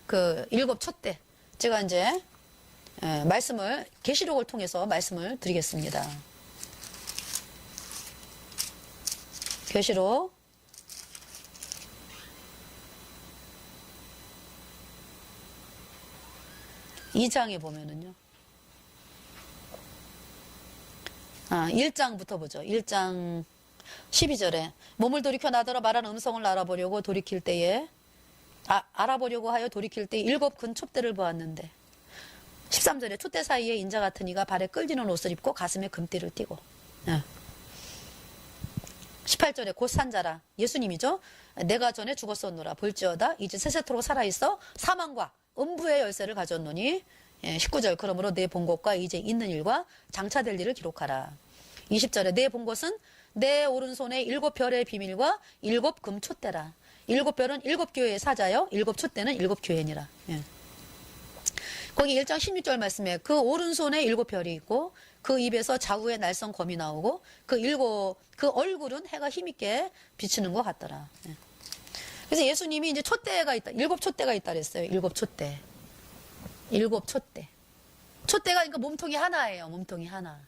그 7 촛대. 제가 이제 말씀을 계시록을 통해서 말씀을 드리겠습니다. 계시록 2장에 보면은요. 1장부터 보죠. 1장 12절에 몸을 돌이켜 나더러 말한 음성을 알아보려고 돌이킬 때에 알아보려고 하여 돌이킬 때 7 큰 촛대를 보았는데 13절에 촛대 사이에 인자 같은 이가 발에 끌리는 옷을 입고 가슴에 금띠를 띠고 18절에 곧 산자라 예수님이죠. 내가 전에 죽었었노라 볼지어다 이제 세세토록 살아있어 사망과 음부의 열쇠를 가졌노니 19절 그러므로 내 본 것과 이제 있는 일과 장차될 일을 기록하라. 20절에 내 본 것은 내 오른손에 7 별의 비밀과 7 금 촛대라. 7 별은 7 교회의 사자요 7 촛대는 7 교회니라. 거기 1장 16절 말씀에 그 오른손에 7 별이 있고 그 입에서 좌우에 날선 검이 나오고 그 얼굴은 해가 힘있게 비치는 것 같더라. 그래서 예수님이 이제 촛대가 있다. 7 촛대가 있다 그랬어요. 7 촛대. 7 촛대. 촛대가 그러니까 몸통이 하나예요. 몸통이 하나.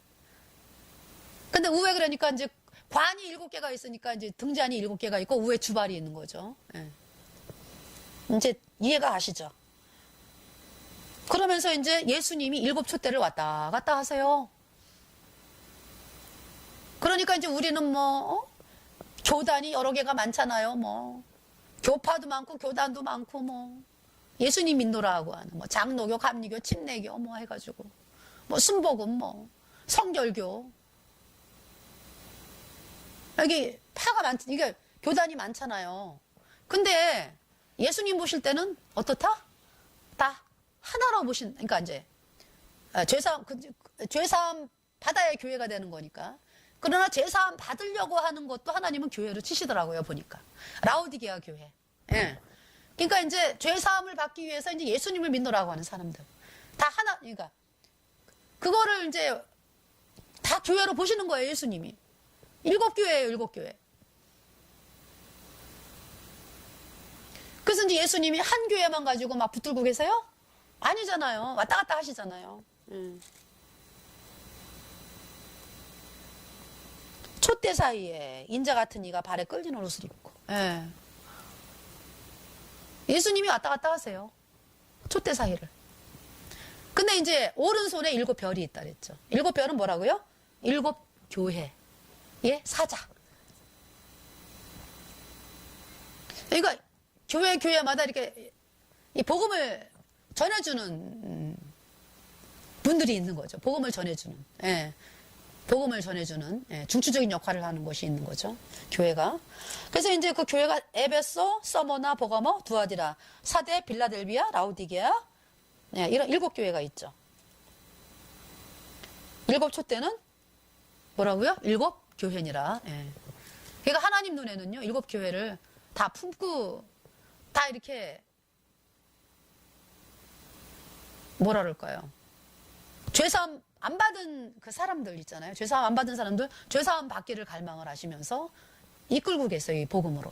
근데 우에 그러니까 이제 관이 7개가 있으니까 이제 등잔이 7개가 있고 우에 주발이 있는 거죠. 이제 이해가 가시죠? 그러면서 이제 예수님이 7 촛대를 왔다 갔다 하세요. 그러니까 이제 우리는 뭐 교단이 여러 개가 많잖아요. 뭐 교파도 많고 교단도 많고 뭐 예수님 믿노라고 하는 뭐 장로교, 감리교, 침례교 뭐 해가지고 뭐 순복음 뭐 성결교 여기 파가 이게 교단이 많잖아요. 근데 예수님 보실 때는 어떻다? 다 하나로 그러니까 이제 죄사함 받아야 교회가 되는 거니까. 그러나 죄사함 받으려고 하는 것도 하나님은 교회로 치시더라고요, 보니까. 라오디게아 교회. 예. 그러니까 이제 죄사함을 받기 위해서 이제 예수님을 믿노라고 하는 사람들. 다 하나, 그러니까 그거를 이제 다 교회로 보시는 거예요, 예수님이. 7교회예요, 7교회. 그래서 이제 예수님이 한 교회만 가지고 막 붙들고 계세요? 아니잖아요. 왔다 갔다 하시잖아요. 촛대 사이에 인자 같은 이가 발에 끌리는 옷을 입고. 예. 예수님이 왔다 갔다 하세요. 촛대 사이를. 근데 이제 오른손에 7별이 있다 그랬죠. 7별은 뭐라고요? 7교회의 사자. 그러니까 교회마다 이렇게 이 복음을 전해주는 분들이 있는 거죠. 복음을 전해주는. 예. 복음을 전해주는 중추적인 역할을 하는 것이 있는 거죠. 교회가. 그래서 이제 그 교회가 에베소, 서머나, 버가모, 두아디라, 사대, 빌라델비아, 라우디게아 이런 7교회가 있죠. 7촛대는 뭐라고요? 7교회니라. 그러니까 하나님 눈에는요. 7교회를 다 품고 다 이렇게 뭐라 그럴까요? 죄사함 안 받은 그 사람들 있잖아요. 죄사함 안 받은 사람들 죄사함 받기를 갈망을 하시면서 이끌고 계세요. 이 복음으로.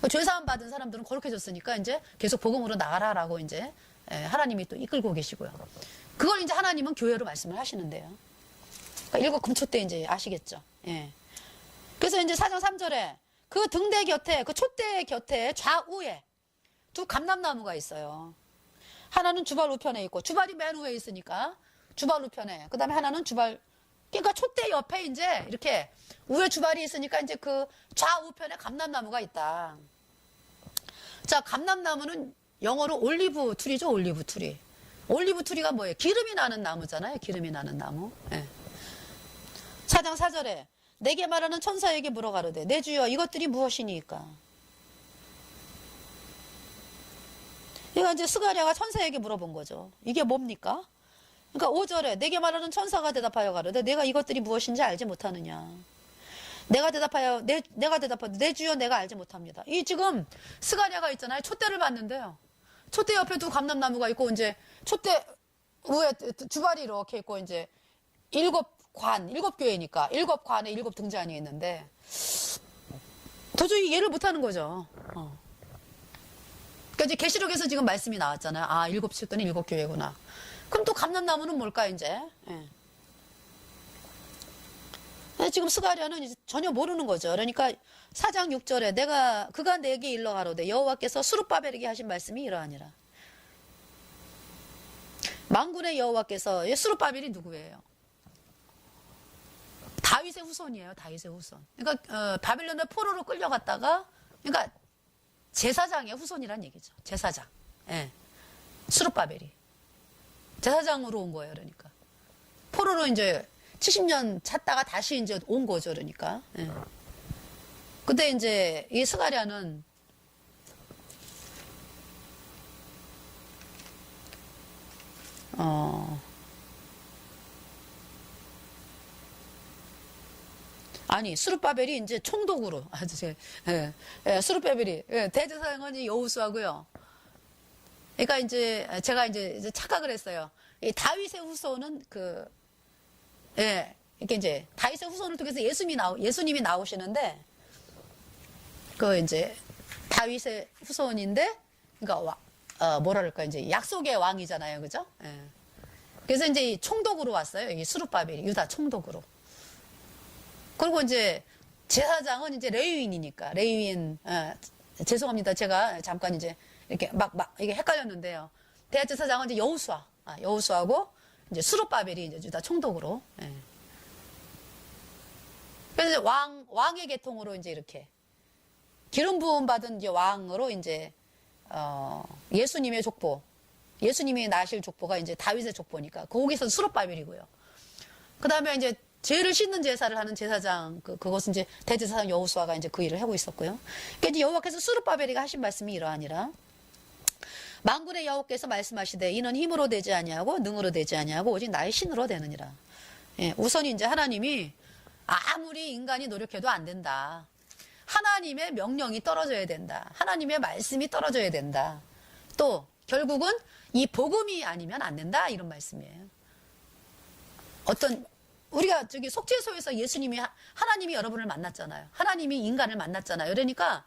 죄사함 받은 사람들은 거룩해졌으니까 이제 계속 복음으로 나가라라고 이제 하나님이 또 이끌고 계시고요. 그걸 이제 하나님은 교회로 말씀을 하시는데요. 그러니까 7금초 때 이제 아시겠죠. 예. 그래서 이제 4장 3절에 그 등대 곁에 그 촛대 곁에 좌우에 두 감람나무가 있어요. 하나는 주발 우편에 있고 주발이 맨 위에 있으니까 주발 우편에 그 다음에 하나는 주발 그러니까 촛대 옆에 이제 이렇게 위에 주발이 있으니까 이제 그 좌우편에 감람나무가 있다. 자, 감람나무는 영어로 올리브 트리죠. 올리브 트리. 올리브 트리가 뭐예요? 기름이 나는 나무잖아요. 기름이 나는 나무. 예. 4장 4절에 내게 말하는 천사에게 물어가로되 내 주여 이것들이 무엇이니까? 이거 이제 스가랴가 천사에게 물어본 거죠. 이게 뭡니까? 그러니까 5절에 내게 말하는 천사가 대답하여 가로되 내가 이것들이 무엇인지 알지 못하느냐. 내가 대답하여 내 주여 내가 알지 못합니다. 이 지금 스가랴가 있잖아요. 촛대를 봤는데요. 촛대 옆에 두 감람나무가 있고 이제 촛대 위에 주발이 이렇게 있고 이제 7교회니까 7관에 7등잔이 있는데 도저히 이해를 못하는 거죠. 그러니까 이제 계시록에서 지금 말씀이 나왔잖아요. 아, 7촛대는 7교회구나. 그럼 또 감람나무는 뭘까 이제? 지금 스가랴는 이제 전혀 모르는 거죠. 그러니까 4장 6절에 그가 내게 일러 가로되 여호와께서 스룹바벨에게 하신 말씀이 이러하니라. 만군의 여호와께서 스룹바벨이 누구예요? 다윗의 후손이에요. 다윗의 후손. 그러니까 바벨론의 포로로 끌려갔다가 그러니까 제사장의 후손이란 얘기죠. 제사장. 스룹바벨이 제사장으로 온 거예요. 그러니까 포로로 이제 70년 찾다가 다시 이제 온 거죠. 그러니까. 근데 이제 이 스가랴는 아니 스룹바벨이 이제 총독으로 스룹바벨이 대제사장은 여호수아고요. 그러니까 이제 제가 이제 착각을 했어요. 이 다윗의 후손은 이렇게 이제 다윗의 후손을 통해서 예수님이 나오시는데 그 이제 다윗의 후손인데 그러니까 뭐랄까 이제 약속의 왕이잖아요, 그죠? 그래서 이제 이 총독으로 왔어요. 이 스룹바벨이 유다 총독으로. 그리고 이제 제사장은 이제 레위인이니까 레위인 죄송합니다. 제가 잠깐 이제 이렇게 막 이게 헷갈렸는데요. 대제사장은 이제 여호수아고 이제 스룹바벨이 이제 유다 총독으로. 그래서 왕의 계통으로 이제 이렇게 기름 부음 받은 이제 왕으로 이제 예수님의 족보, 예수님이 나실 족보가 이제 다윗의 족보니까 거기서 수룹바벨이고요. 그 다음에 이제 죄를 씻는 제사를 하는 제사장, 그것은 이제 대제사장 여호수아가 이제 그 일을 하고 있었고요. 그러니까 이제 여호와께서 수룹바벨이가 하신 말씀이 이러하니라. 만군의 여호와께서 말씀하시되 이는 힘으로 되지 아니하고 능으로 되지 아니하고 오직 나의 신으로 되느니라. 예, 우선 이제 하나님이 아무리 인간이 노력해도 안 된다. 하나님의 명령이 떨어져야 된다. 하나님의 말씀이 떨어져야 된다. 또 결국은 이 복음이 아니면 안 된다. 이런 말씀이에요. 우리가 저기 속죄소에서 예수님이 하나님이 여러분을 만났잖아요. 하나님이 인간을 만났잖아요. 그러니까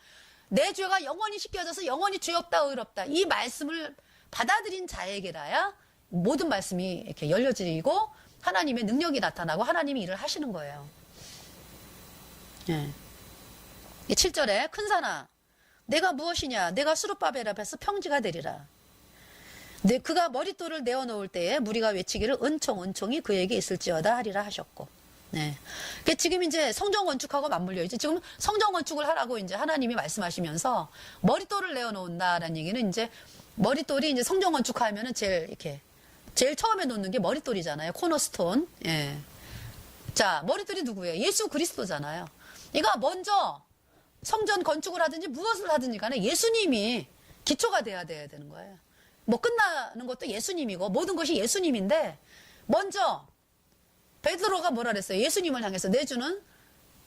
내 죄가 영원히 씻겨져서 영원히 죄 없다 의롭다 이 말씀을 받아들인 자에게라야 모든 말씀이 이렇게 열려지고 하나님의 능력이 나타나고 하나님이 일을 하시는 거예요. 예. 7절에 큰 산아 내가 무엇이냐 내가 수룹바벨 앞에서 평지가 되리라. 그가 머릿돌을 내어놓을 때에 무리가 외치기를 은총 은총이 그에게 있을지어다 하리라 하셨고. 네. 지금 이제 성전 건축하고 맞물려 있죠. 지금 성전 건축을 하라고 이제 하나님이 말씀하시면서 머릿돌을 내어놓는다라는 얘기는 이제 머릿돌이 이제 성전 건축하면은 제일 처음에 놓는 게 머릿돌이잖아요. 코너스톤. 예. 자, 머릿돌이 누구예요? 예수 그리스도잖아요. 그러니까 먼저 성전 건축을 하든지 무엇을 하든지 간에 예수님이 기초가 돼야 되는 거예요. 뭐 끝나는 것도 예수님이고 모든 것이 예수님인데 먼저 베드로가 뭐라 그랬어요? 예수님을 향해서 내 주는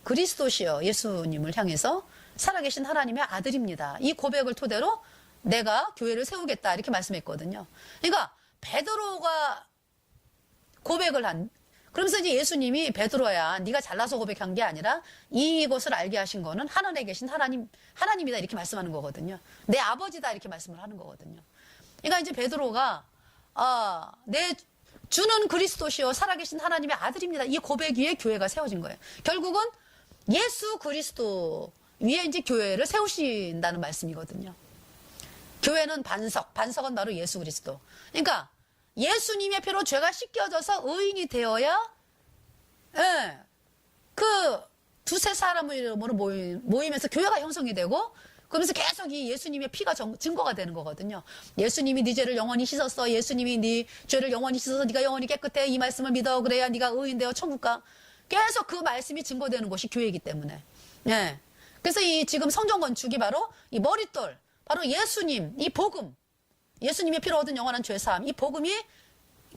그리스도시여 예수님을 향해서 살아계신 하나님의 아들입니다. 이 고백을 토대로 내가 교회를 세우겠다 이렇게 말씀했거든요. 그러니까 베드로가 고백을 그러면서 이제 예수님이 베드로야 네가 잘나서 고백한 게 아니라 이것을 알게 하신 거는 하늘에 계신 하나님이다 이렇게 말씀하는 거거든요. 내 아버지다 이렇게 말씀을 하는 거거든요. 그러니까 이제 베드로가 내 주는 그리스도시요 살아계신 하나님의 아들입니다. 이 고백 위에 교회가 세워진 거예요. 결국은 예수 그리스도 위에 이제 교회를 세우신다는 말씀이거든요. 교회는 반석은 바로 예수 그리스도. 그러니까 예수님의 피로 죄가 씻겨져서 의인이 되어야 그 두세 사람으로 모이면서 교회가 형성이 되고 그러면서 계속 이 예수님의 피가 증거가 되는 거거든요. 예수님이 네 죄를 영원히 씻었어. 예수님이 네 죄를 영원히 씻어서 네가 영원히 깨끗해. 이 말씀을 믿어. 그래야 네가 의인 되어 천국 가. 계속 그 말씀이 증거되는 곳이 교회이기 때문에. 예. 그래서 이 지금 성전 건축이 바로 이 머릿돌, 바로 예수님, 이 복음, 예수님의 피로 얻은 영원한 죄사함, 이 복음이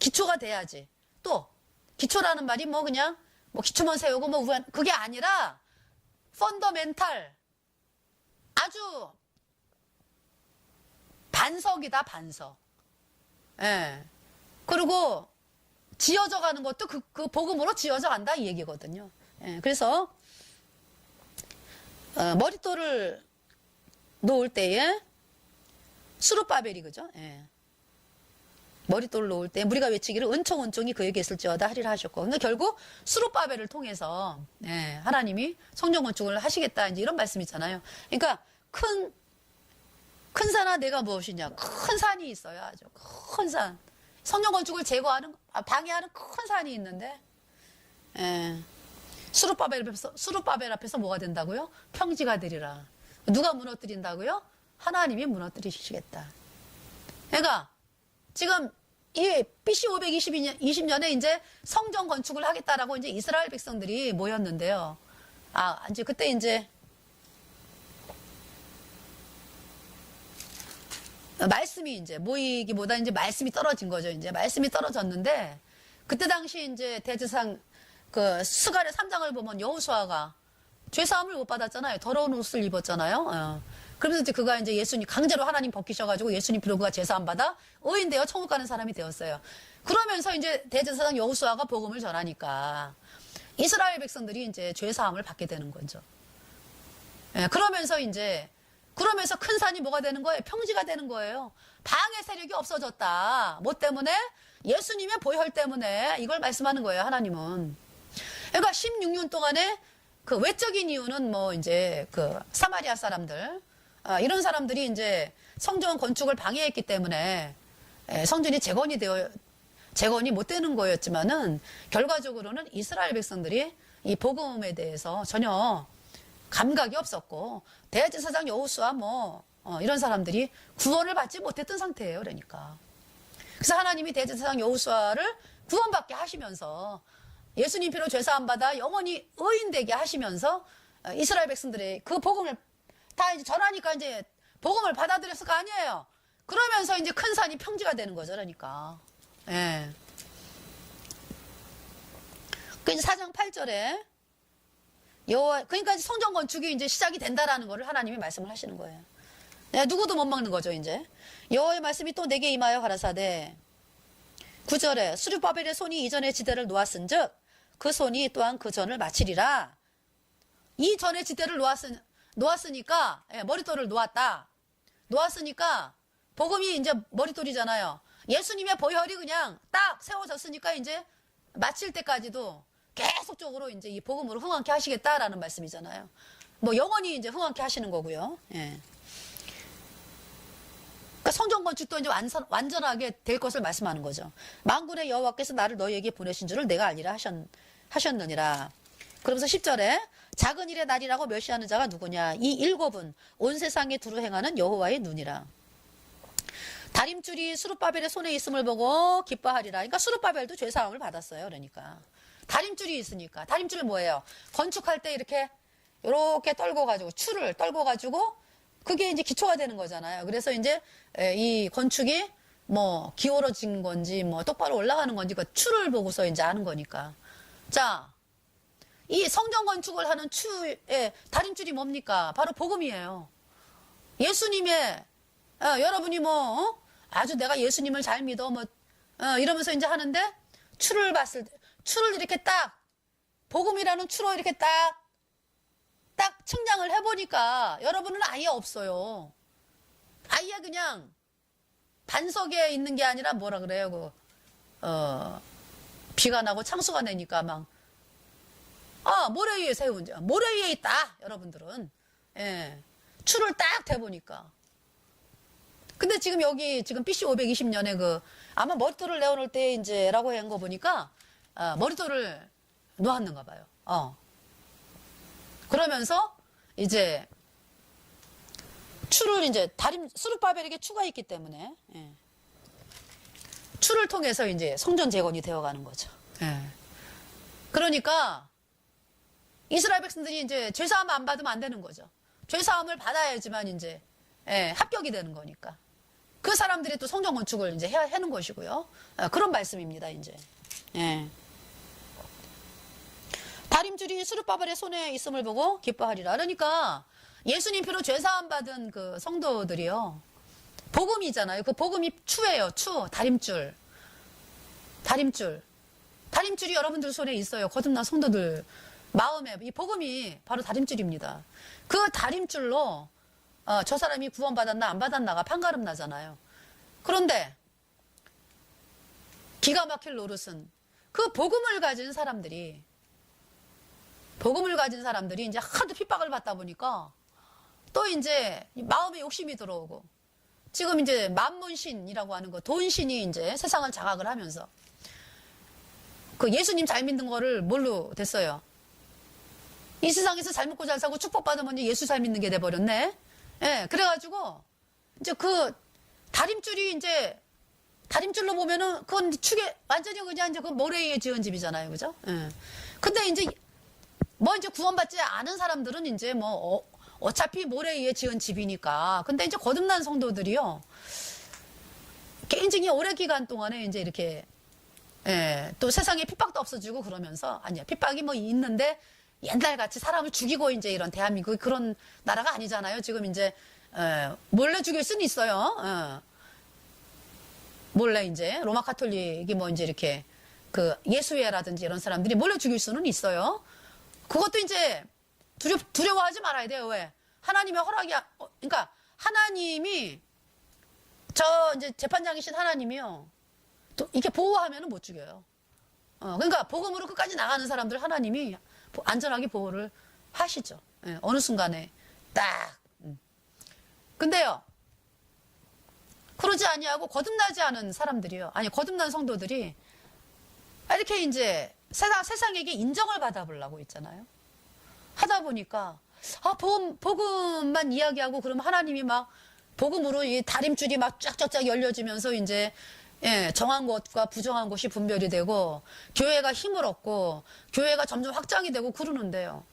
기초가 돼야지. 또 기초라는 말이 뭐 그냥 뭐 기초만 세우고 뭐 그게 아니라 펀더멘탈. 아주 반석이다 반석. 예. 그리고 지어져 가는 것도 그 복음으로 지어져 간다 이 얘기거든요. 예. 그래서 머릿돌을 놓을 때에 수룹바벨이 그죠? 예. 머릿돌을 놓을 때 무리가 외치기를 은총 은총이 그에게 있을지어다 하리라 하셨고. 그러니까 결국 수룹바벨을 통해서 하나님이 성전 건축을 하시겠다 이제 이런 말씀이잖아요. 그러니까 큰 산아 내가 무엇이냐? 큰 산이 있어요. 아주 큰 산. 성전 건축을 방해하는 큰 산이 있는데 수룹바벨 앞에서 뭐가 된다고요? 평지가 되리라. 누가 무너뜨린다고요? 하나님이 무너뜨리시겠다. 그러니까 지금 이 BC 520년에 이제 성전 건축을 하겠다라고 이제 이스라엘 백성들이 모였는데요. 이제 그때 이제 말씀이 이제 모이기보다 이제 말씀이 떨어진 거죠. 이제 말씀이 떨어졌는데 그때 당시 이제 대제사장 스가랴 3장을 보면 여호수아가 죄사함을 못 받았잖아요. 더러운 옷을 입었잖아요. 그러면서 이제 그가 이제 예수님 강제로 하나님 벗기셔가지고 예수님 피로 그가 제사함 받아 의인 되어 천국 가는 사람이 되었어요. 그러면서 이제 대제사장 여호수아가 복음을 전하니까 이스라엘 백성들이 이제 죄사함을 받게 되는 거죠. 그러면서 큰 산이 뭐가 되는 거예요? 평지가 되는 거예요. 방해 세력이 없어졌다. 뭐 때문에? 예수님의 보혈 때문에 이걸 말씀하는 거예요. 하나님은. 그러니까 16년 동안에 그 외적인 이유는 뭐 이제 그 사마리아 사람들 이런 사람들이 이제 성전 건축을 방해했기 때문에 성전이 재건이 못 되는 거였지만은 결과적으로는 이스라엘 백성들이 이 복음에 대해서 전혀 감각이 없었고 대제사장 여호수아 뭐 이런 사람들이 구원을 받지 못했던 상태예요. 그러니까. 그래서 하나님이 대제사장 여호수아를 구원받게 하시면서 예수님 피로 죄사함 받아 영원히 의인되게 하시면서 이스라엘 백성들의 그 복음을 다 이제 전하니까 이제 복음을 받아들였을 거 아니에요. 그러면서 이제 큰 산이 평지가 되는 거죠. 그러니까. 예. 그 이제 4장 8절에 그러니까 성전 건축이 이제 시작이 된다라는 거를 하나님이 말씀을 하시는 거예요. 누구도 못 막는 거죠, 이제. 여호와의 말씀이 또 내게 임하여 가라사대 9절에 스룹바벨의 손이 이전의 지대를 놓았은즉 그 손이 또한 그 전을 마치리라. 이 전의 지대를 놓았으니까 머릿돌을 놓았다. 놓았으니까 복음이 이제 머릿돌이잖아요. 예수님의 보혈이 그냥 딱 세워졌으니까 이제 마칠 때까지도 계속적으로 이제 이 복음으로 흥왕케 하시겠다라는 말씀이잖아요. 뭐 영원히 이제 흥왕케 하시는 거고요. 예. 그러니까 성전 건축도 이제 완전하게 될 것을 말씀하는 거죠. 만군의 여호와께서 나를 너희에게 보내신 줄을 내가 알리라 하셨느니라. 그러면서 10절에 작은 일의 날이라고 멸시하는 자가 누구냐? 이 일곱은 온 세상에 두루 행하는 여호와의 눈이라. 다림줄이 스룹바벨의 손에 있음을 보고 기뻐하리라. 그러니까 스룹바벨도 죄사함을 받았어요. 그러니까 다림줄이 있으니까. 다림줄이 뭐예요? 건축할 때 이렇게 떨궈가지고 줄을 떨궈가지고 그게 이제 기초가 되는 거잖아요. 그래서 이제 이 건축이 뭐 기울어진 건지 뭐 똑바로 올라가는 건지 그 추를 보고서 이제 아는 거니까. 자, 이 성전 건축을 하는 추의 다림줄이 뭡니까? 바로 복음이에요. 예수님의 여러분이 뭐 아주 내가 예수님을 잘 믿어 뭐 이러면서 이제 하는데 추를 봤을 때 추를 이렇게 딱 복음이라는 추로 이렇게 딱 측량을 해보니까 여러분은 아예 없어요. 아예 그냥 반석에 있는 게 아니라 뭐라 그래요? 비가 나고 창수가 내니까 막 모래 위에 세운 모래 위에 있다. 여러분들은 추를 딱 대보니까. 근데 지금 여기 지금 BC 520년에 아마 머릿돌을 내어놓을 때 이제라고 한 거 보니까 머릿돌을 놓았는가 봐요. 그러면서 이제 추를 이제 스룹바벨에게 추가 있기 때문에 추를 통해서 이제 성전 재건이 되어가는 거죠. 그러니까 이스라엘 백성들이 이제 죄사함 안 받으면 안 되는 거죠. 죄사함을 받아야지만 이제 합격이 되는 거니까. 그 사람들이 또 성전 건축을 이제 하는 것이고요. 그런 말씀입니다, 이제. 다림줄이 스룹바벨의 손에 있음을 보고 기뻐하리라. 그러니까 예수님 피로 죄사함 받은 그 성도들이요. 복음이잖아요. 그 복음이 추예요. 추, 다림줄. 다림줄이 여러분들 손에 있어요. 거듭난 성도들 마음에 이 복음이 바로 다림줄입니다. 그 다림줄로 저 사람이 구원받았나 안 받았나가 판가름 나잖아요. 그런데 기가 막힐 노릇은 그 복음을 가진 사람들이 이제 하도 핍박을 받다 보니까 또 이제 마음에 욕심이 들어오고 지금 이제 만문신이라고 하는 거 돈신이 이제 세상을 장악을 하면서 그 예수님 잘 믿는 거를 뭘로 됐어요? 이 세상에서 잘 먹고 잘 살고 축복받으면 예수 잘 믿는 게 돼버렸네. 그래가지고 이제 그 다림줄로 보면은 그건 축에 완전히 그냥 이제 그 모래 위에 지은 집이잖아요, 그죠? 근데 이제 구원받지 않은 사람들은 이제 어차피 모래 위에 지은 집이니까. 근데 이제 거듭난 성도들이요. 개인적인 오랜 기간 동안에 이제 이렇게, 또 세상에 핍박도 없어지고 그러면서, 아니야, 핍박이 있는데 옛날같이 사람을 죽이고 이제 이런 대한민국 그런 나라가 아니잖아요. 지금 이제, 몰래 죽일 수는 있어요. 몰래 이제, 로마 카톨릭이 이제 이렇게, 예수회라든지 이런 사람들이 몰래 죽일 수는 있어요. 그것도 이제 두려워하지 말아야 돼요. 왜? 하나님의 허락이, 그러니까 하나님이, 이제 재판장이신 하나님이요. 또 이렇게 보호하면은 못 죽여요. 그러니까 복음으로 끝까지 나가는 사람들 하나님이 안전하게 보호를 하시죠. 어느 순간에 딱. 근데요, 그러지 아니하고 거듭나지 않은 사람들이요. 아니, 거듭난 성도들이 이렇게 이제 세상에게 인정을 받아보려고 있잖아요. 하다 보니까, 복음만 이야기하고 그러면 하나님이 막 복음으로 이 다림줄이 막 쫙쫙쫙 열려지면서 이제 예, 정한 것과 부정한 것이 분별이 되고 교회가 힘을 얻고 교회가 점점 확장이 되고 그러는데요.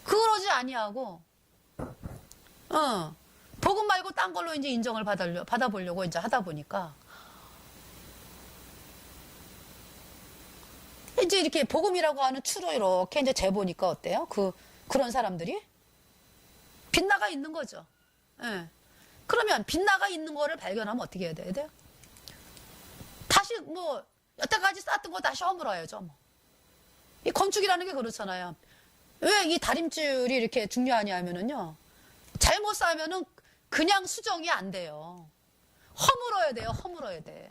그러지 아니하고 복음 말고 딴 걸로 이제 인정을 받아보려고 이제 하다 보니까 이제 이렇게 복음이라고 하는 추로 이렇게 이제 재보니까 어때요? 그런 사람들이 빗나가 있는 거죠. 예. 그러면 빗나가 있는 거를 발견하면 어떻게 해야 돼요? 다시 뭐 여태까지 쌓았던 거 다시 허물어야죠. 뭐. 이 건축이라는 게 그렇잖아요. 왜 이 다림줄이 이렇게 중요하냐 하면은요. 잘못 쌓으면은 그냥 수정이 안 돼요. 허물어야 돼요. 허물어야 돼.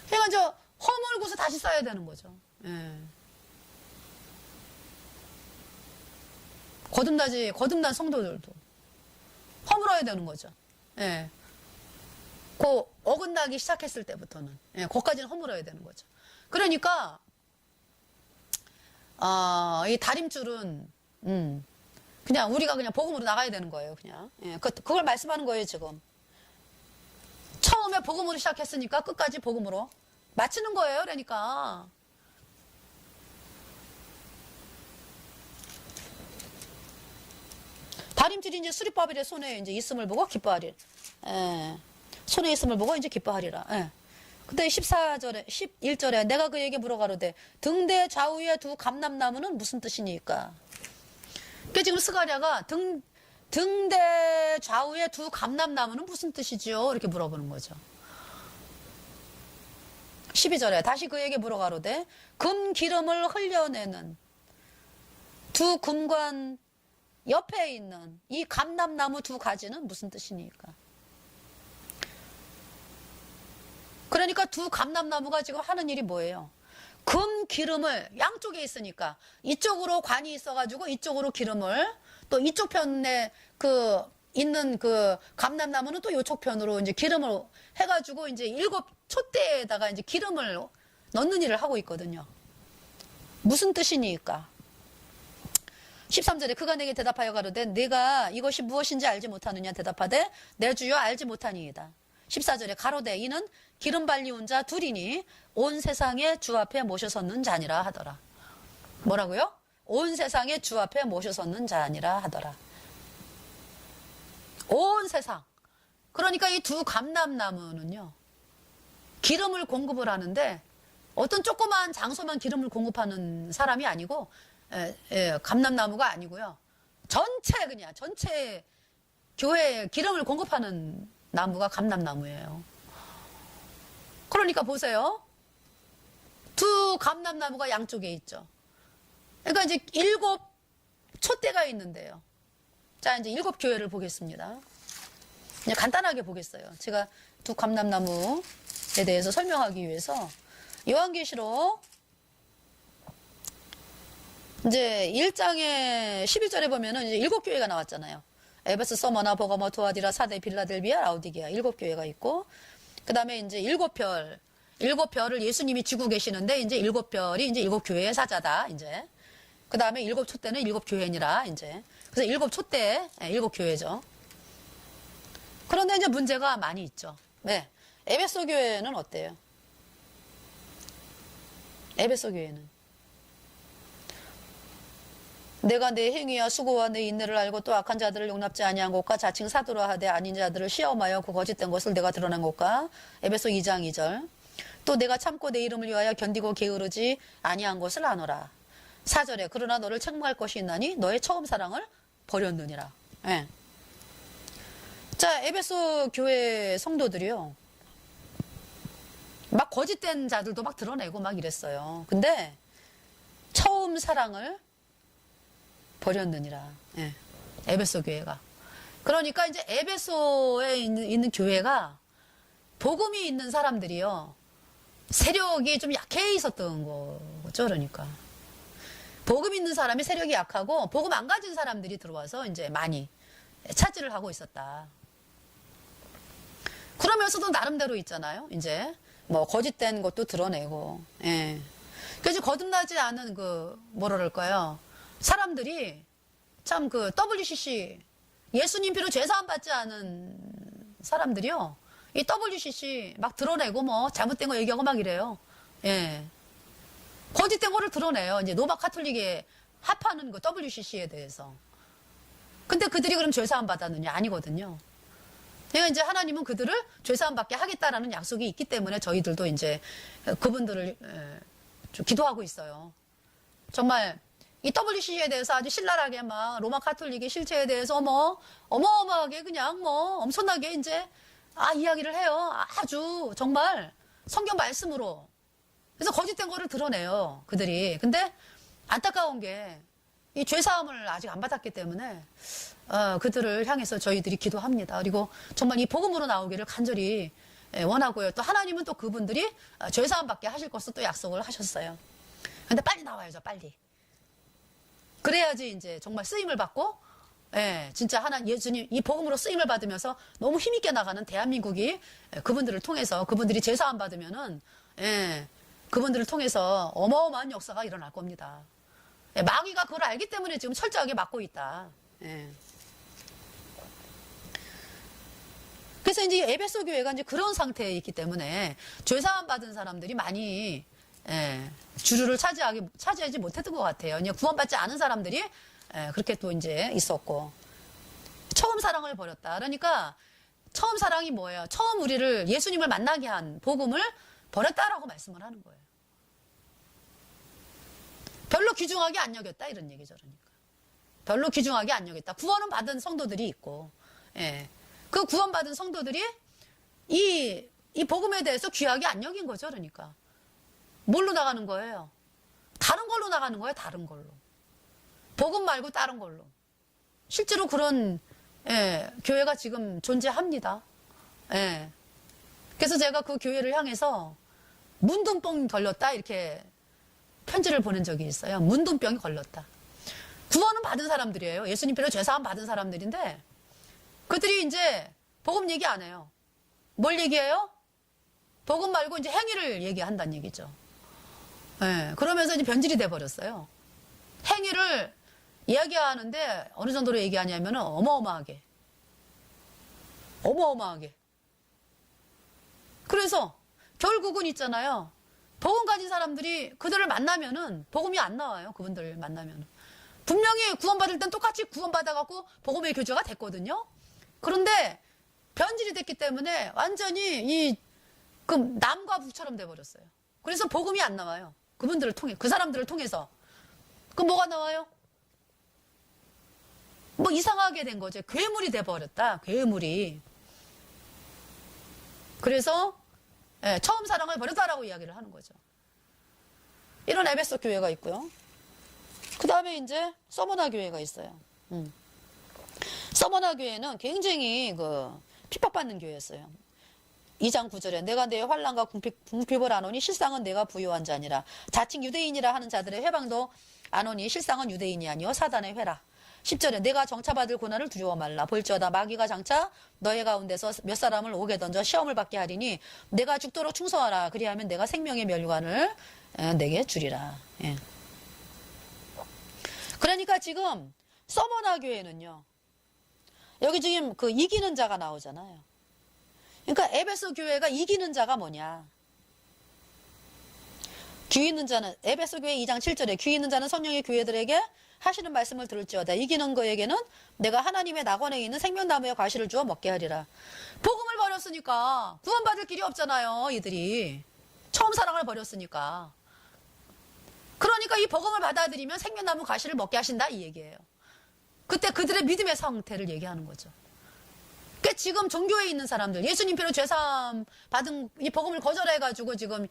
그러니까 저 허물고서 다시 쌓아야 되는 거죠. 예. 거듭난 성도들도 허물어야 되는 거죠. 예. 그 어긋나기 시작했을 때부터는 예, 거기까지는 허물어야 되는 거죠. 그러니까 이 다림줄은 그냥 우리가 그냥 복음으로 나가야 되는 거예요. 그냥 예, 그걸 말씀하는 거예요. 지금 처음에 복음으로 시작했으니까 끝까지 복음으로 마치는 거예요. 그러니까 다림줄이 이제 수리바벨의 손에 이제 있음을 보고 기뻐하리라. 예. 손에 있음을 보고 이제 기뻐하리라. 예. 근데 11절에 내가 그에게 물어가로되 등대 좌우에 두 감람나무는 무슨 뜻이니까? 그러니까 지금 스가랴가 등대 좌우에 두 감람나무는 무슨 뜻이지요? 이렇게 물어보는 거죠. 12절에 다시 그에게 물어가로되 금 기름을 흘려내는 두 금관 옆에 있는 이 감람나무 두 가지는 무슨 뜻이니까? 그러니까 두 감람나무가 지금 하는 일이 뭐예요? 금 기름을 양쪽에 있으니까 이쪽으로 관이 있어가지고 이쪽으로 기름을 또 이쪽 편에 있는 감람나무는 또 이쪽 편으로 이제 기름을 해가지고 이제 7 촛대에다가 이제 기름을 넣는 일을 하고 있거든요. 무슨 뜻이니까? 13절에 그가 내게 대답하여 가로되 네가 이것이 무엇인지 알지 못하느냐 대답하되 내 주여 알지 못하니이다. 14절에 가로되 이는 기름 발리운 자 둘이니 온 세상의 주 앞에 모셔섰는 자니라 하더라. 뭐라고요? 온 세상의 주 앞에 모셔섰는 자니라 하더라. 온 세상. 그러니까 이 두 감람나무는요. 기름을 공급을 하는데 어떤 조그마한 장소만 기름을 공급하는 사람이 아니고 감람나무가 아니고요. 전체 교회에 기름을 공급하는 나무가 감람나무예요. 그러니까 보세요. 두 감람나무가 양쪽에 있죠. 그러니까 이제 7 촛대가 있는데요. 자, 이제 7 교회를 보겠습니다. 그냥 간단하게 보겠어요. 제가 두 감람나무에 대해서 설명하기 위해서 요한계시록 이제 1장에 11절에 보면은 이제 7 교회가 나왔잖아요. 에베소, 서머나, 버가모, 투아디라, 사데, 빌라델비아, 라우디게아 7 교회가 있고 그 다음에 이제 7별을 예수님이 쥐고 계시는데 이제 7별이 이제 7 교회의 사자다. 이제 그 다음에 7 촛대는 7 교회니라 이제 그래서 7 촛대 7 교회죠. 그런데 이제 문제가 많이 있죠. 네, 에베소 교회는 어때요? 에베소 교회는 내가 내 행위와 수고와 내 인내를 알고 또 악한 자들을 용납지 아니한 것과 자칭 사도라 하되 아닌 자들을 시험하여 그 거짓된 것을 내가 드러난 것과 에베소 2장 2절 또 내가 참고 내 이름을 위하여 견디고 게으르지 아니한 것을 아노라. 4절에 그러나 너를 책망할 것이 있나니 너의 처음 사랑을 버렸느니라. 네. 자, 에베소 교회 성도들이요. 막 거짓된 자들도 막 드러내고 막 이랬어요. 근데 처음 사랑을 버렸느니라. 예. 에베소 교회가. 그러니까 이제 에베소에 있는 교회가 복음이 있는 사람들이요. 세력이 좀 약해 있었던 거죠. 그러니까. 복음 있는 사람이 세력이 약하고 복음 안 가진 사람들이 들어와서 이제 많이 차지를 하고 있었다. 그러면서도 나름대로 있잖아요. 이제 뭐 거짓된 것도 드러내고. 예. 그래서 거듭나지 않은 뭐라 그럴까요? 사람들이 참 그 WCC 예수님 피로 죄사함 받지 않은 사람들이요. 이 WCC 막 드러내고 뭐 잘못된 거 얘기하고 막 이래요. 예. 거짓된 거를 드러내요. 이제 노바 카톨릭에 합하는 그 WCC에 대해서. 근데 그들이 그럼 죄사함 받았느냐? 아니거든요. 그러니까 이제 하나님은 그들을 죄사함 받게 하겠다라는 약속이 있기 때문에 저희들도 이제 그분들을 좀 기도하고 있어요. 정말 이 WCC에 대해서 아주 신랄하게 막 로마 카톨릭의 실체에 대해서 뭐 어마어마하게 그냥 뭐 엄청나게 이제 이야기를 해요. 아주 정말 성경 말씀으로. 그래서 거짓된 거를 드러내요. 그들이. 근데 안타까운 게 이 죄사함을 아직 안 받았기 때문에 그들을 향해서 저희들이 기도합니다. 그리고 정말 이 복음으로 나오기를 간절히 원하고요. 또 하나님은 또 그분들이 죄사함 받게 하실 것을 또 약속을 하셨어요. 근데 빨리 나와야죠. 빨리. 그래야지 이제 정말 쓰임을 받고 진짜 예수님 이 복음으로 쓰임을 받으면서 너무 힘있게 나가는 대한민국이 그분들을 통해서 그분들이 제사함 받으면은 그분들을 통해서 어마어마한 역사가 일어날 겁니다. 마귀가 그걸 알기 때문에 지금 철저하게 막고 있다. 그래서 이제 에베소 교회가 이제 그런 상태에 있기 때문에 죄사함 받은 사람들이 많이 주류를 차지하지 못했던 것 같아요. 그냥 구원받지 않은 사람들이 그렇게 또 이제 있었고. 처음 사랑을 버렸다. 그러니까 처음 사랑이 뭐예요? 처음 우리를 예수님을 만나게 한 복음을 버렸다라고 말씀을 하는 거예요. 별로 귀중하게 안 여겼다 이런 얘기죠. 그러니까. 별로 귀중하게 안 여겼다. 구원은 받은 성도들이 있고 그 구원받은 성도들이 이 복음에 대해서 귀하게 안 여긴 거죠. 그러니까. 뭘로 나가는 거예요? 다른 걸로 나가는 거예요. 다른 걸로. 복음 말고 다른 걸로. 실제로 그런 교회가 지금 존재합니다. 그래서 제가 그 교회를 향해서 문둥병 걸렸다 이렇게 편지를 보낸 적이 있어요. 문둥병이 걸렸다. 구원은 받은 사람들이에요. 예수님 피로 죄사함 받은 사람들인데 그들이 이제 복음 얘기 안 해요. 뭘 얘기해요? 복음 말고 이제 행위를 얘기한다는 얘기죠. 그러면서 이제 변질이 돼버렸어요. 행위를 이야기하는데 어느 정도로 얘기하냐면 어마어마하게. 그래서 결국은 있잖아요. 복음 가진 사람들이 그들을 만나면은 복음이 안 나와요. 그분들 만나면. 분명히 구원받을 땐 똑같이 구원받아갖고 복음의 교제가 됐거든요. 그런데 변질이 됐기 때문에 완전히 그 남과 북처럼 돼버렸어요. 그래서 복음이 안 나와요. 그분들을 통해, 그 사람들을 통해서. 그럼 뭐가 나와요? 뭐 이상하게 된 거죠. 괴물이 돼버렸다. 괴물이. 그래서 처음 사랑을 버렸다라고 이야기를 하는 거죠. 이런 에베소 교회가 있고요. 그 다음에 이제 서머나 교회가 있어요. 서머나 교회는 굉장히 핍박받는 교회였어요. 2장 9절에 내가 내 환난과 궁핍을 안오니 실상은 내가 부요한 자니라. 자칭 유대인이라 하는 자들의 회방도 안오니 실상은 유대인이 아니요 사단의 회라. 10절에 내가 정차받을 고난을 두려워 말라. 볼지어다 마귀가 장차 너희 가운데서 몇 사람을 오게 던져 시험을 받게 하리니 내가 죽도록 충성하라. 그리하면 내가 생명의 멸관을 내게 주리라. 그러니까 지금 서머나 교회는요. 여기 지금 그 이기는 자가 나오잖아요. 그러니까 에베소 교회가 이기는 자가 뭐냐. 귀 있는 자는 에베소 교회 2장 7절에 귀 있는 자는 성령의 교회들에게 하시는 말씀을 들을지어다. 이기는 거에게는 내가 하나님의 낙원에 있는 생명나무의 과실을 주어 먹게 하리라. 복음을 버렸으니까 구원받을 길이 없잖아요. 이들이. 처음 사랑을 버렸으니까. 그러니까 이 복음을 받아들이면 생명나무 과실을 먹게 하신다 이 얘기예요. 그때 그들의 믿음의 상태를 얘기하는 거죠. 그러니까 지금 종교에 있는 사람들 예수님 피로 죄사함 받은 이 복음을 거절해가지고 지금